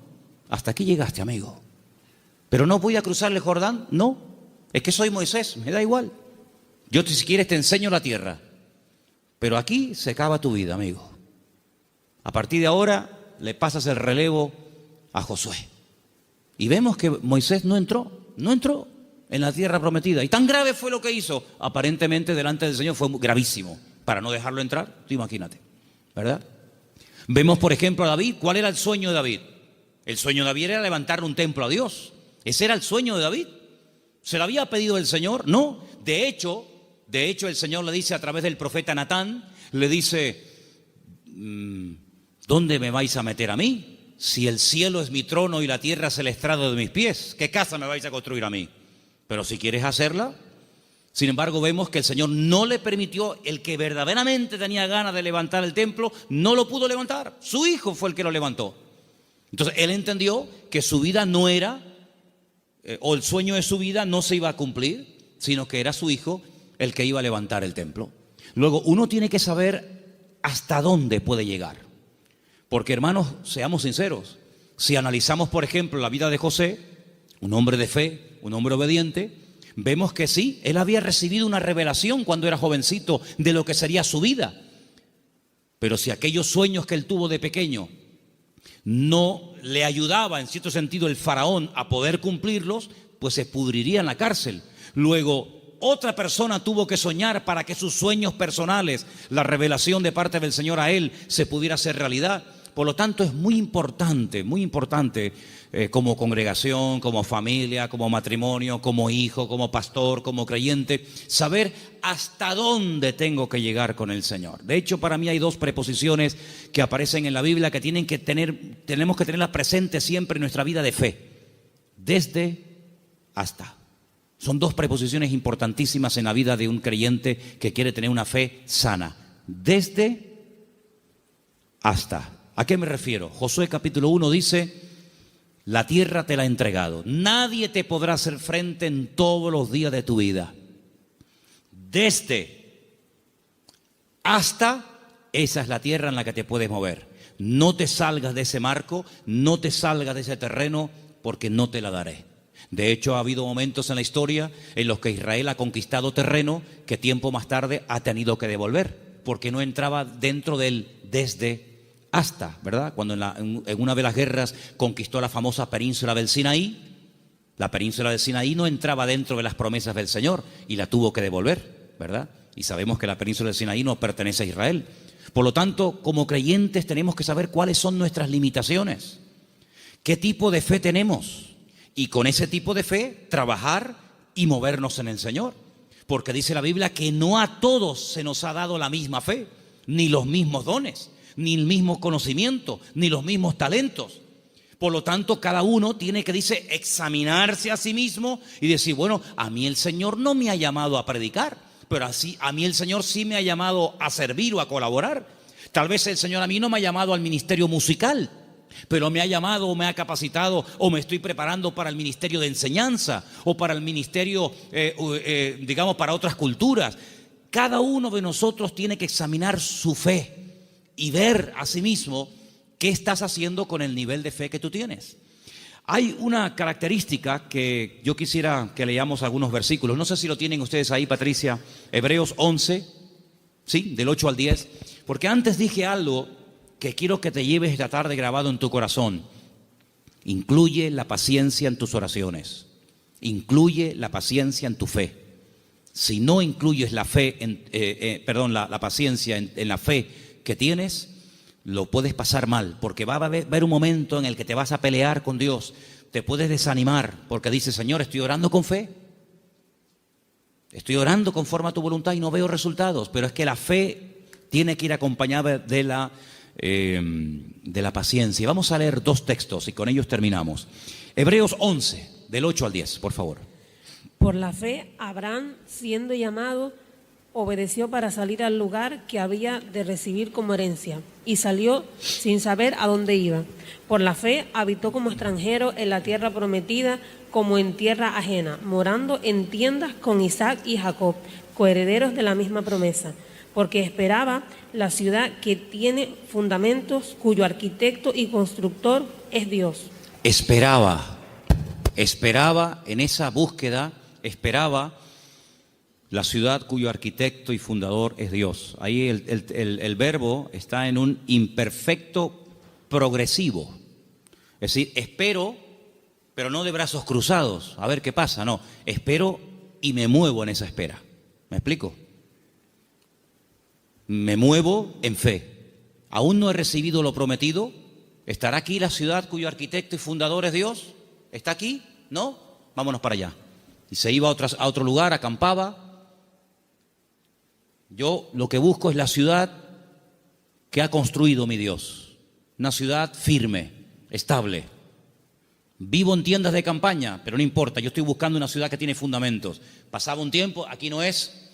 hasta aquí llegaste, amigo. Pero no voy a cruzar el Jordán, no, es que soy Moisés, me da igual. Yo si quieres te enseño la tierra, pero aquí se acaba tu vida, amigo. A partir de ahora le pasas el relevo a Josué. Y vemos que Moisés no entró en la tierra prometida. Y tan grave fue lo que hizo, aparentemente delante del Señor fue gravísimo, para no dejarlo entrar, tú imagínate, ¿verdad? Vemos, por ejemplo, a David. ¿Cuál era el sueño de David? El sueño de David era levantar un templo a Dios. Ese era el sueño de David. ¿Se lo había pedido el Señor? No. De hecho, el Señor le dice a través del profeta Natán, le dice, ¿dónde me vais a meter a mí? Si el cielo es mi trono y la tierra es el estrado de mis pies, ¿qué casa me vais a construir a mí? Pero si quieres hacerla. Sin embargo, vemos que el Señor no le permitió. El que verdaderamente tenía ganas de levantar el templo, no lo pudo levantar. Su hijo fue el que lo levantó. Entonces, él entendió que su vida no era, o el sueño de su vida no se iba a cumplir, sino que era su hijo el que iba a levantar el templo. Luego, uno tiene que saber hasta dónde puede llegar. Porque, hermanos, seamos sinceros. Si analizamos, por ejemplo, la vida de José, un hombre de fe, un hombre obediente, vemos que sí, él había recibido una revelación cuando era jovencito de lo que sería su vida. Pero si aquellos sueños que él tuvo de pequeño no le ayudaba, en cierto sentido, el faraón a poder cumplirlos, pues se pudriría en la cárcel. Luego, otra persona tuvo que soñar para que sus sueños personales, la revelación de parte del Señor a él, se pudiera hacer realidad. Por lo tanto, es muy importante como congregación, como familia, como matrimonio, como hijo, como pastor, como creyente, saber hasta dónde tengo que llegar con el Señor. De hecho, para mí hay dos preposiciones que aparecen en la Biblia que tenemos que tenerlas presentes siempre en nuestra vida de fe. Desde, hasta. Son dos preposiciones importantísimas en la vida de un creyente que quiere tener una fe sana. Desde, hasta. ¿A qué me refiero? Josué capítulo 1 dice, la tierra te la he entregado. Nadie te podrá hacer frente en todos los días de tu vida. Desde, hasta, esa es la tierra en la que te puedes mover. No te salgas de ese marco, no te salgas de ese terreno, porque no te la daré. De hecho, ha habido momentos en la historia en los que Israel ha conquistado terreno que tiempo más tarde ha tenido que devolver, porque no entraba dentro del desde, hasta, ¿verdad? Cuando en una de las guerras conquistó la famosa península del Sinaí, la península del Sinaí no entraba dentro de las promesas del Señor y la tuvo que devolver, ¿verdad? Y sabemos que la península del Sinaí no pertenece a Israel. Por lo tanto, como creyentes tenemos que saber cuáles son nuestras limitaciones, qué tipo de fe tenemos, y con ese tipo de fe trabajar y movernos en el Señor. Porque dice la Biblia que no a todos se nos ha dado la misma fe, ni los mismos dones, ni el mismo conocimiento, ni los mismos talentos. Por lo tanto, cada uno tiene que, examinarse a sí mismo y decir, bueno, a mí el Señor no me ha llamado a predicar, pero así a mí el Señor sí me ha llamado a servir o a colaborar. Tal vez el Señor a mí no me ha llamado al ministerio musical, pero me ha llamado o me ha capacitado o me estoy preparando para el ministerio de enseñanza o para el ministerio, para otras culturas. Cada uno de nosotros tiene que examinar su fe y ver a sí mismo qué estás haciendo con el nivel de fe que tú tienes. Hay una característica que yo quisiera que leamos algunos versículos. No sé si lo tienen ustedes ahí, Patricia. Hebreos 11, ¿sí? Del 8 al 10. Porque antes dije algo que quiero que te lleves esta tarde grabado en tu corazón. Incluye la paciencia en tus oraciones. Incluye la paciencia en tu fe. Si no incluyes la paciencia en la fe que tienes, lo puedes pasar mal, porque va a haber un momento en el que te vas a pelear con Dios, te puedes desanimar, porque dices, Señor, estoy orando con fe, Estoy orando conforme a tu voluntad y no veo resultados, pero es que la fe tiene que ir acompañada de la paciencia. Vamos a leer 2 textos y con ellos terminamos. Hebreos 11, del 8 al 10, por favor. Por la fe, Abraham, siendo llamado, obedeció para salir al lugar que había de recibir como herencia, y salió sin saber a dónde iba. Por la fe, habitó como extranjero en la tierra prometida, como en tierra ajena, morando en tiendas con Isaac y Jacob, coherederos de la misma promesa, porque esperaba la ciudad que tiene fundamentos, cuyo arquitecto y constructor es Dios. Esperaba en esa búsqueda, esperaba la ciudad cuyo arquitecto y fundador es Dios. Ahí el verbo está en un imperfecto progresivo. Es decir, espero, pero no de brazos cruzados, a ver qué pasa. No, espero y me muevo en esa espera. ¿Me explico? Me muevo en fe. Aún no he recibido lo prometido. ¿Estará aquí la ciudad cuyo arquitecto y fundador es Dios? ¿Está aquí? ¿No? Vámonos para allá. Y se iba a otro lugar, acampaba. Yo lo que busco es la ciudad que ha construido mi Dios. Una ciudad firme, estable. Vivo en tiendas de campaña, pero no importa, yo estoy buscando una ciudad que tiene fundamentos. Pasaba un tiempo, aquí no es.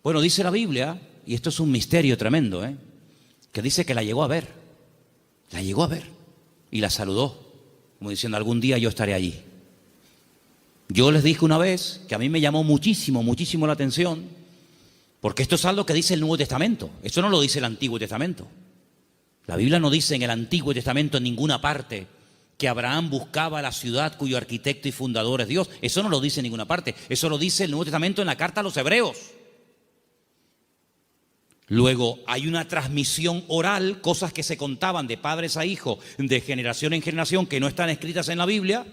Bueno, dice la Biblia, y esto es un misterio tremendo, que dice que la llegó a ver. La llegó a ver y la saludó, como diciendo, algún día yo estaré allí. Yo les dije una vez que a mí me llamó muchísimo la atención, porque esto es algo que dice el Nuevo Testamento. Eso no lo dice el Antiguo Testamento. La Biblia no dice en el Antiguo Testamento en ninguna parte que Abraham buscaba la ciudad cuyo arquitecto y fundador es Dios. Eso no lo dice en ninguna parte. Eso lo dice el Nuevo Testamento en la carta a los Hebreos. Luego hay una transmisión oral, cosas que se contaban de padres a hijos, de generación en generación, que no están escritas en la Biblia,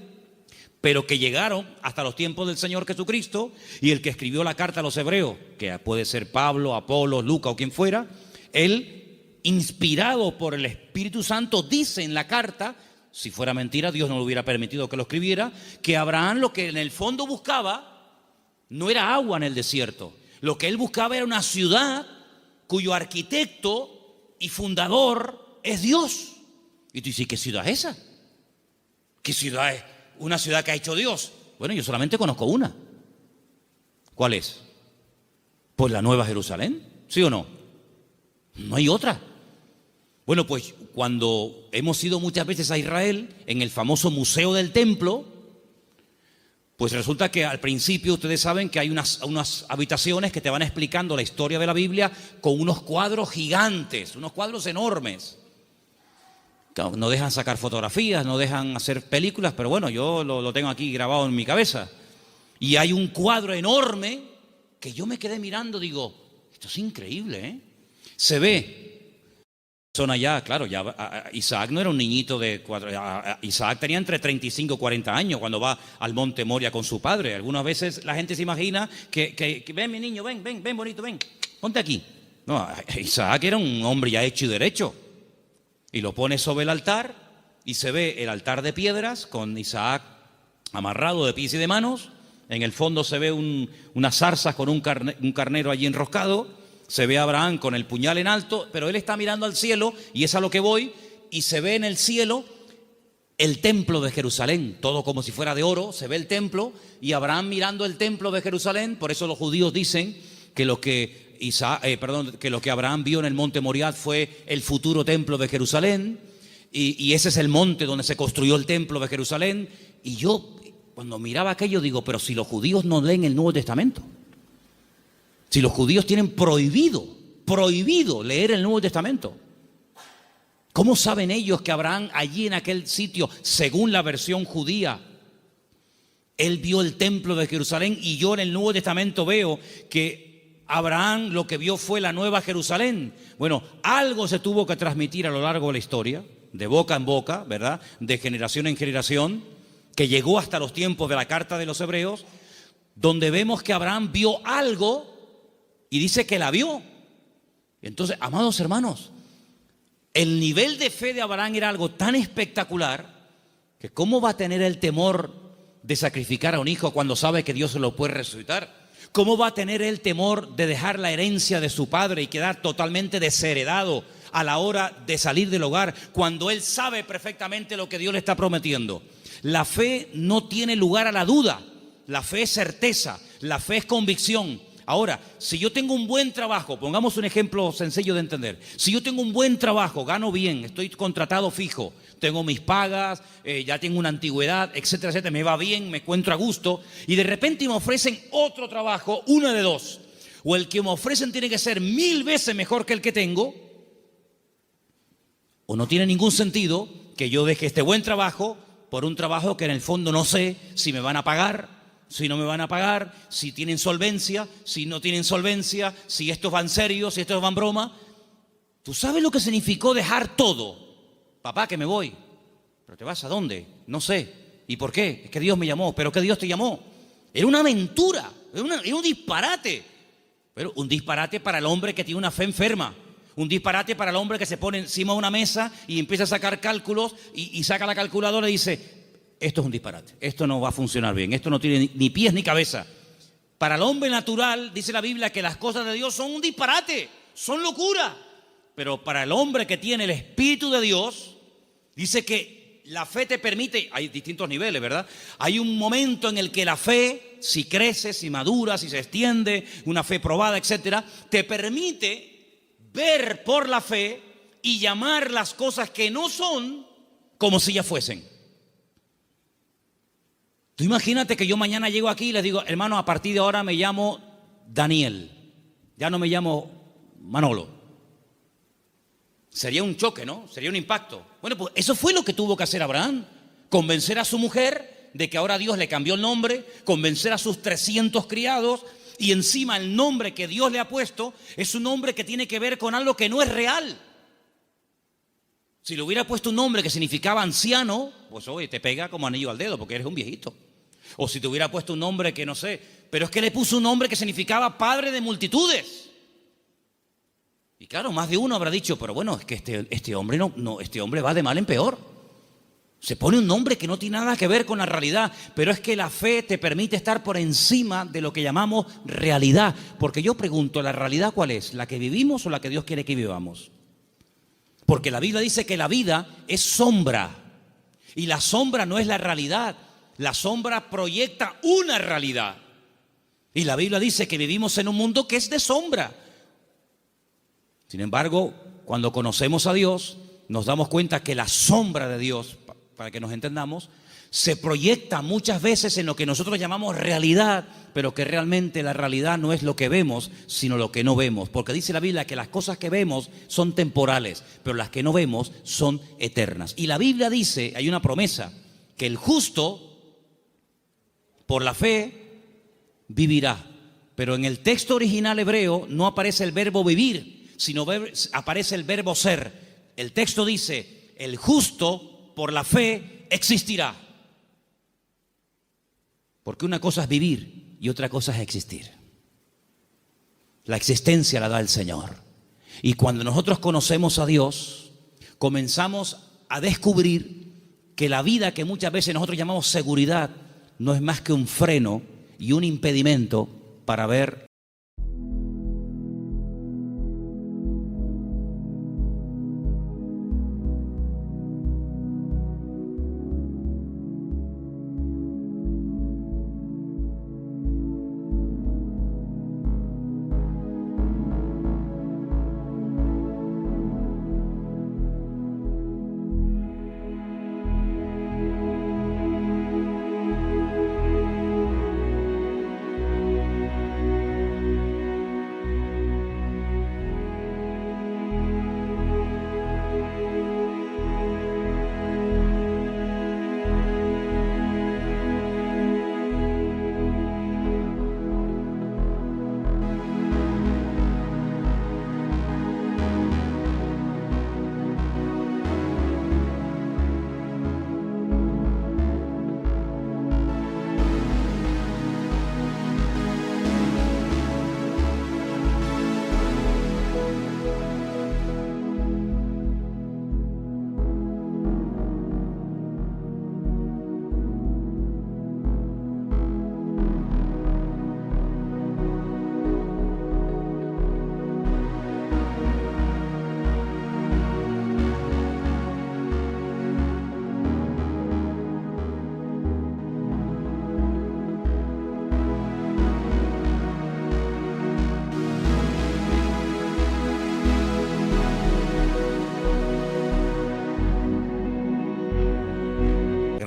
pero que llegaron hasta los tiempos del Señor Jesucristo, y el que escribió la carta a los Hebreos, que puede ser Pablo, Apolo, Lucas o quien fuera, él, inspirado por el Espíritu Santo, dice en la carta, si fuera mentira, Dios no le hubiera permitido que lo escribiera, que Abraham lo que en el fondo buscaba no era agua en el desierto. Lo que él buscaba era una ciudad cuyo arquitecto y fundador es Dios. Y tú dices, ¿qué ciudad es esa? ¿Qué ciudad es? ¿Una ciudad que ha hecho Dios? Bueno, yo solamente conozco una. ¿Cuál es? Pues la Nueva Jerusalén, ¿sí o no? No hay otra. Bueno, pues cuando hemos ido muchas veces a Israel, en el famoso Museo del Templo, pues resulta que al principio ustedes saben que hay unas habitaciones que te van explicando la historia de la Biblia con unos cuadros gigantes, unos cuadros enormes. No dejan sacar fotografías, no dejan hacer películas, pero bueno, yo lo tengo aquí grabado en mi cabeza. Y hay un cuadro enorme que yo me quedé mirando, digo, esto es increíble, Se ve. Son allá, claro, ya Isaac no era un niñito de 4, Isaac tenía entre 35 y 40 años cuando va al monte Moria con su padre. Algunas veces la gente se imagina que ven mi niño, ven bonito, ven, ponte aquí. No, Isaac era un hombre ya hecho y derecho. Y lo pone sobre el altar y se ve el altar de piedras con Isaac amarrado de pies y de manos. En el fondo se ve unas zarzas con un carnero allí enroscado. Se ve a Abraham con el puñal en alto, pero él está mirando al cielo y es a lo que voy. Y se ve en el cielo el templo de Jerusalén, todo como si fuera de oro. Se ve el templo y Abraham mirando el templo de Jerusalén. Por eso los judíos dicen que lo que Abraham vio en el monte Moriah fue el futuro templo de Jerusalén, y ese es el monte donde se construyó el templo de Jerusalén. Y yo cuando miraba aquello digo, pero si los judíos no leen el Nuevo Testamento, si los judíos tienen prohibido leer el Nuevo Testamento, ¿cómo saben ellos que Abraham allí en aquel sitio, según la versión judía, él vio el templo de Jerusalén? Y yo en el Nuevo Testamento veo que Abraham lo que vio fue la Nueva Jerusalén. Bueno, algo se tuvo que transmitir a lo largo de la historia, de boca en boca, ¿verdad? De generación en generación, que llegó hasta los tiempos de la carta de los Hebreos, donde vemos que Abraham vio algo y dice que la vio. Entonces, amados hermanos, el nivel de fe de Abraham era algo tan espectacular que ¿cómo va a tener el temor de sacrificar a un hijo cuando sabe que Dios se lo puede resucitar? ¿cómo va a tener él temor de dejar la herencia de su padre y quedar totalmente desheredado a la hora de salir del hogar, cuando él sabe perfectamente lo que Dios le está prometiendo? La fe no tiene lugar a la duda. La fe es certeza, la fe es convicción. Ahora, si yo tengo un buen trabajo, pongamos un ejemplo sencillo de entender. Si yo tengo un buen trabajo, gano bien, estoy contratado fijo, tengo mis pagas, ya tengo una antigüedad, etcétera, etcétera, me va bien, me encuentro a gusto, y de repente me ofrecen otro trabajo, una de dos. O el que me ofrecen tiene que ser 1000 veces mejor que el que tengo, o no tiene ningún sentido que yo deje este buen trabajo por un trabajo que en el fondo no sé si me van a pagar, si no me van a pagar, si tienen solvencia, si no tienen solvencia, si estos van serios, si estos van broma. ¿Tú sabes lo que significó dejar todo? Papá, que me voy. ¿Pero te vas a dónde? No sé. ¿Y por qué? Es que Dios me llamó. ¿Pero qué Dios te llamó? Era una aventura, era un disparate. Pero un disparate para el hombre que tiene una fe enferma. Un disparate para el hombre que se pone encima de una mesa y empieza a sacar cálculos y saca la calculadora y dice: esto es un disparate, esto no va a funcionar bien, esto no tiene ni pies ni cabeza. Para el hombre natural, dice la Biblia, que las cosas de Dios son un disparate, son locura. Pero para el hombre que tiene el Espíritu de Dios, dice que la fe te permite, hay distintos niveles, ¿verdad? Hay un momento en el que la fe, si crece, si madura, si se extiende, una fe probada, etcétera, te permite ver por la fe y llamar las cosas que no son como si ya fuesen. Tú imagínate que yo mañana llego aquí y les digo: hermano, a partir de ahora me llamo Daniel, ya no me llamo Manolo. Sería un choque, ¿no? Sería un impacto. Bueno, pues eso fue lo que tuvo que hacer Abraham: convencer a su mujer de que ahora Dios le cambió el nombre, convencer a sus 300 criados, y encima el nombre que Dios le ha puesto es un nombre que tiene que ver con algo que no es real. Si le hubiera puesto un nombre que significaba anciano, pues oye, te pega como anillo al dedo porque eres un viejito. O si te hubiera puesto un nombre que no sé, pero es que le puso un nombre que significaba padre de multitudes. Y claro, más de uno habrá dicho: pero bueno, es que este hombre este hombre va de mal en peor. Se pone un nombre que no tiene nada que ver con la realidad. Pero es que la fe te permite estar por encima de lo que llamamos realidad. Porque yo pregunto, ¿la realidad cuál es? ¿La que vivimos o la que Dios quiere que vivamos? Porque la Biblia dice que la vida es sombra. Y la sombra no es la realidad. La sombra proyecta una realidad. Y la Biblia dice que vivimos en un mundo que es de sombra. Sin embargo, cuando conocemos a Dios, nos damos cuenta que la sombra de Dios, para que nos entendamos, se proyecta muchas veces en lo que nosotros llamamos realidad, pero que realmente la realidad no es lo que vemos, sino lo que no vemos. Porque dice la Biblia que las cosas que vemos son temporales, pero las que no vemos son eternas. Y la Biblia dice, hay una promesa, que el justo, por la fe, vivirá. Pero en el texto original hebreo no aparece el verbo vivir, sino aparece el verbo ser. El texto dice: el justo por la fe existirá. Porque una cosa es vivir y otra cosa es existir. La existencia la da el Señor. Y cuando nosotros conocemos a Dios, comenzamos a descubrir que la vida que muchas veces nosotros llamamos seguridad no es más que un freno y un impedimento para ver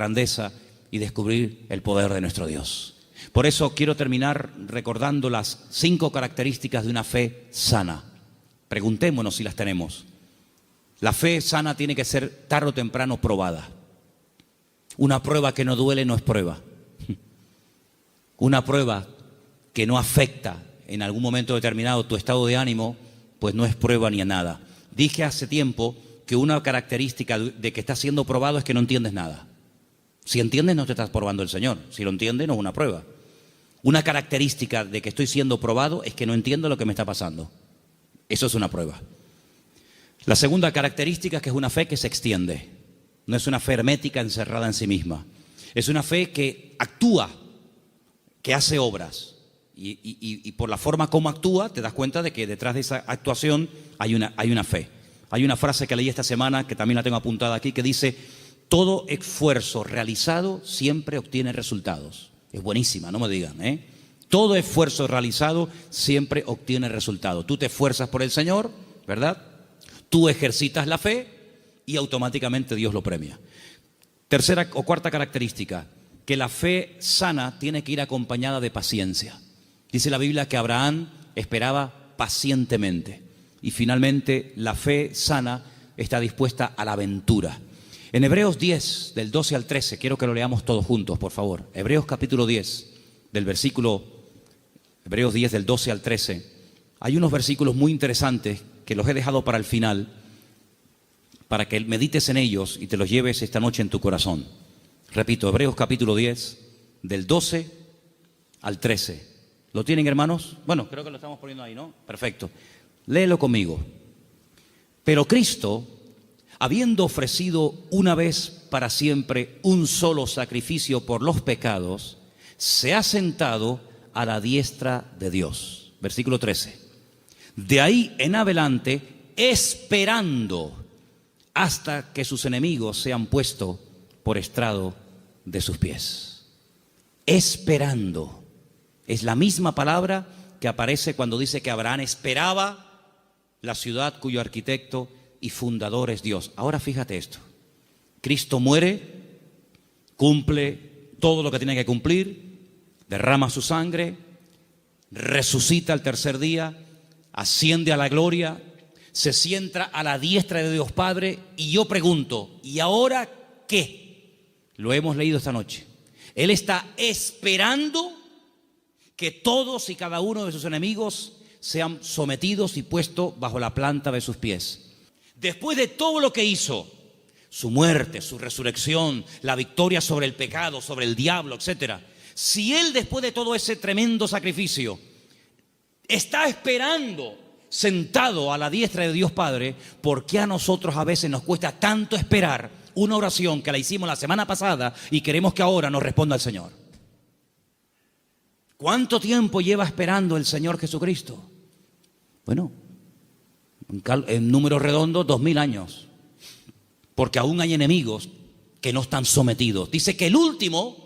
grandeza y descubrir el poder de nuestro Dios. Por eso quiero terminar recordando las 5 características de una fe sana. Preguntémonos si las tenemos. La fe sana tiene que ser tarde o temprano probada. Una prueba que no duele no es prueba. Una prueba que no afecta en algún momento determinado tu estado de ánimo, pues no es prueba ni a nada. Dije hace tiempo que una característica de que estás siendo probado es que no entiendes nada. Si entiendes, no te estás probando el Señor. Si lo entiendes, no es una prueba. Una característica de que estoy siendo probado es que no entiendo lo que me está pasando. Eso es una prueba. La segunda característica es que es una fe que se extiende. No es una fe hermética encerrada en sí misma. Es una fe que actúa, que hace obras. Y por la forma como actúa, te das cuenta de que detrás de esa actuación hay una fe. Hay una frase que leí esta semana, que también la tengo apuntada aquí, que dice: todo esfuerzo realizado siempre obtiene resultados. Es buenísima, no me digan, ¿eh? Todo esfuerzo realizado siempre obtiene resultados. Tú te esfuerzas por el Señor, ¿verdad? Tú ejercitas la fe y automáticamente Dios lo premia. Tercera o cuarta característica, que la fe sana tiene que ir acompañada de paciencia. Dice la Biblia que Abraham esperaba pacientemente. Y finalmente la fe sana está dispuesta a la aventura. En Hebreos 10, del 12 al 13, quiero que lo leamos todos juntos, por favor. Hebreos capítulo 10, Hebreos 10, del 12 al 13. Hay unos versículos muy interesantes que los he dejado para el final, para que medites en ellos y te los lleves esta noche en tu corazón. Repito, Hebreos capítulo 10, del 12 al 13. ¿Lo tienen, hermanos? Bueno, creo que lo estamos poniendo ahí, ¿no? Perfecto. Léelo conmigo. Pero Cristo, habiendo ofrecido una vez para siempre un solo sacrificio por los pecados, se ha sentado a la diestra de Dios. Versículo 13. De ahí en adelante, esperando hasta que sus enemigos sean puestos por estrado de sus pies. Esperando. Es la misma palabra que aparece cuando dice que Abraham esperaba la ciudad cuyo arquitecto y fundador es Dios. Ahora fíjate esto. Cristo muere, cumple todo lo que tiene que cumplir, derrama su sangre, resucita al tercer día, asciende a la gloria, se sienta a la diestra de Dios Padre. Y yo pregunto, ¿y ahora qué? Lo hemos leído esta noche. Él está esperando que todos y cada uno de sus enemigos sean sometidos y puestos bajo la planta de sus pies. Después de todo lo que hizo, su muerte, su resurrección, la victoria sobre el pecado, sobre el diablo, etc. Si Él, después de todo ese tremendo sacrificio, está esperando sentado a la diestra de Dios Padre, ¿por qué a nosotros a veces nos cuesta tanto esperar una oración que la hicimos la semana pasada y queremos que ahora nos responda el Señor? ¿Cuánto tiempo lleva esperando el Señor Jesucristo? Bueno, en números redondos, 2000 años. Porque aún hay enemigos que no están sometidos. Dice que el último,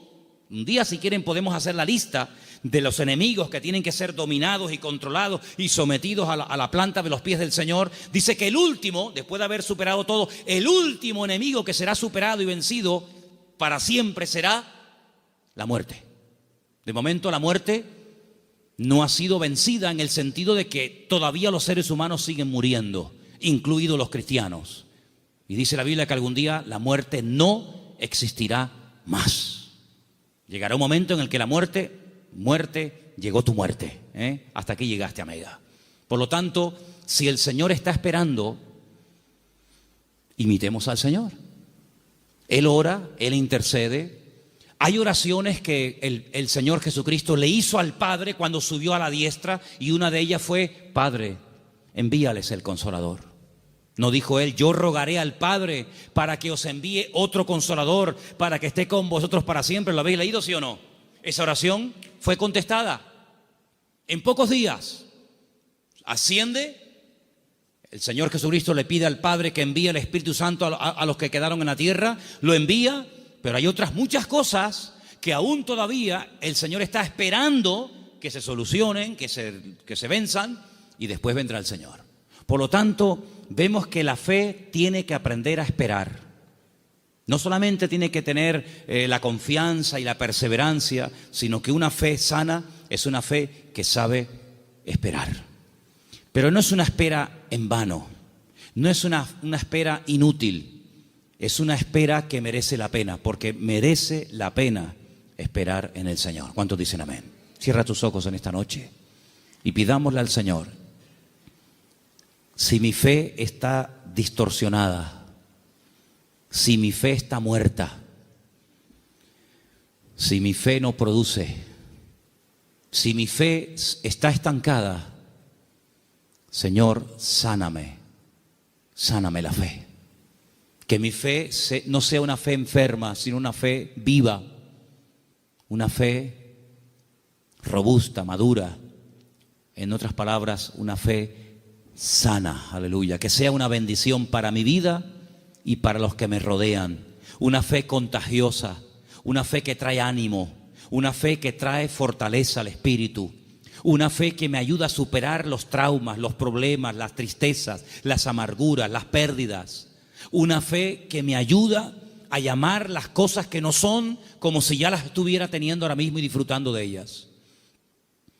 un día si quieren podemos hacer la lista de los enemigos que tienen que ser dominados y controlados y sometidos a la planta de los pies del Señor. Dice que el último, después de haber superado todo, el último enemigo que será superado y vencido para siempre será la muerte. De momento la muerte no ha sido vencida en el sentido de que todavía los seres humanos siguen muriendo, incluidos los cristianos. Y dice la Biblia que algún día la muerte no existirá más. Llegará un momento en el que la muerte, llegó tu muerte, hasta aquí llegaste, amiga. Por lo tanto, si el Señor está esperando, imitemos al Señor. Él ora, Él intercede. Hay oraciones que el Señor Jesucristo le hizo al Padre cuando subió a la diestra, y una de ellas fue: Padre, envíales el Consolador. No dijo Él: yo rogaré al Padre para que os envíe otro Consolador, para que esté con vosotros para siempre. ¿Lo habéis leído, sí o no? Esa oración fue contestada en pocos días. Asciende, el Señor Jesucristo le pide al Padre que envíe el Espíritu Santo a los que quedaron en la tierra, lo envía. Pero hay otras muchas cosas que aún todavía el Señor está esperando que se solucionen, que se venzan, y después vendrá el Señor. Por lo tanto, vemos que la fe tiene que aprender a esperar. No solamente tiene que tener la confianza y la perseverancia, sino que una fe sana es una fe que sabe esperar. Pero no es una espera en vano, no es una espera inútil, es una espera que merece la pena, porque merece la pena esperar en el Señor. ¿Cuántos dicen amén? Cierra tus ojos en esta noche y pidámosle al Señor: si mi fe está distorsionada, si mi fe está muerta, si mi fe no produce, si mi fe está estancada, Señor, sáname la fe. Que mi fe no sea una fe enferma, sino una fe viva, una fe robusta, madura. En otras palabras, una fe sana, aleluya. Que sea una bendición para mi vida y para los que me rodean. Una fe contagiosa, una fe que trae ánimo, una fe que trae fortaleza al espíritu. Una fe que me ayuda a superar los traumas, los problemas, las tristezas, las amarguras, las pérdidas. Una fe que me ayuda a llamar las cosas que no son como si ya las estuviera teniendo ahora mismo y disfrutando de ellas.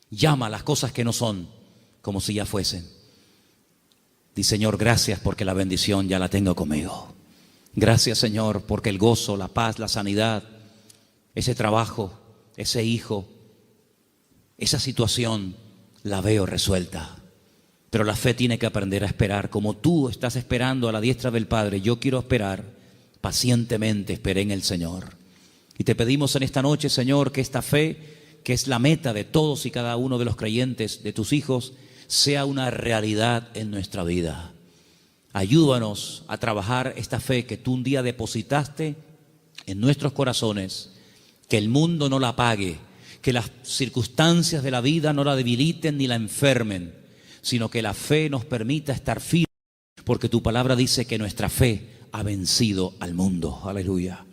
Llama las cosas que no son como si ya fuesen. Di, Señor, gracias porque la bendición ya la tengo conmigo. Gracias, Señor, porque el gozo, la paz, la sanidad, ese trabajo, ese hijo, esa situación la veo resuelta. Pero la fe tiene que aprender a esperar. Como tú estás esperando a la diestra del Padre, yo quiero esperar pacientemente, esperé en el Señor. Y te pedimos en esta noche, Señor, que esta fe, que es la meta de todos y cada uno de los creyentes, de tus hijos, sea una realidad en nuestra vida. Ayúdanos a trabajar esta fe que tú un día depositaste en nuestros corazones, que el mundo no la apague, que las circunstancias de la vida no la debiliten ni la enfermen, sino que la fe nos permita estar firmes, porque tu palabra dice que nuestra fe ha vencido al mundo. Aleluya.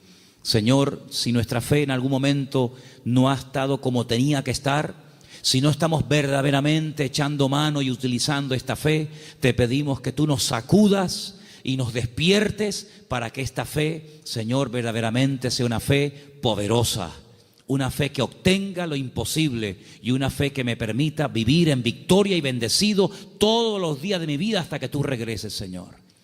Señor, si nuestra fe en algún momento no ha estado como tenía que estar, si no estamos verdaderamente echando mano y utilizando esta fe, te pedimos que tú nos sacudas y nos despiertes para que esta fe, Señor, verdaderamente sea una fe poderosa, una fe que obtenga lo imposible y una fe que me permita vivir en victoria y bendecido todos los días de mi vida hasta que tú regreses, Señor.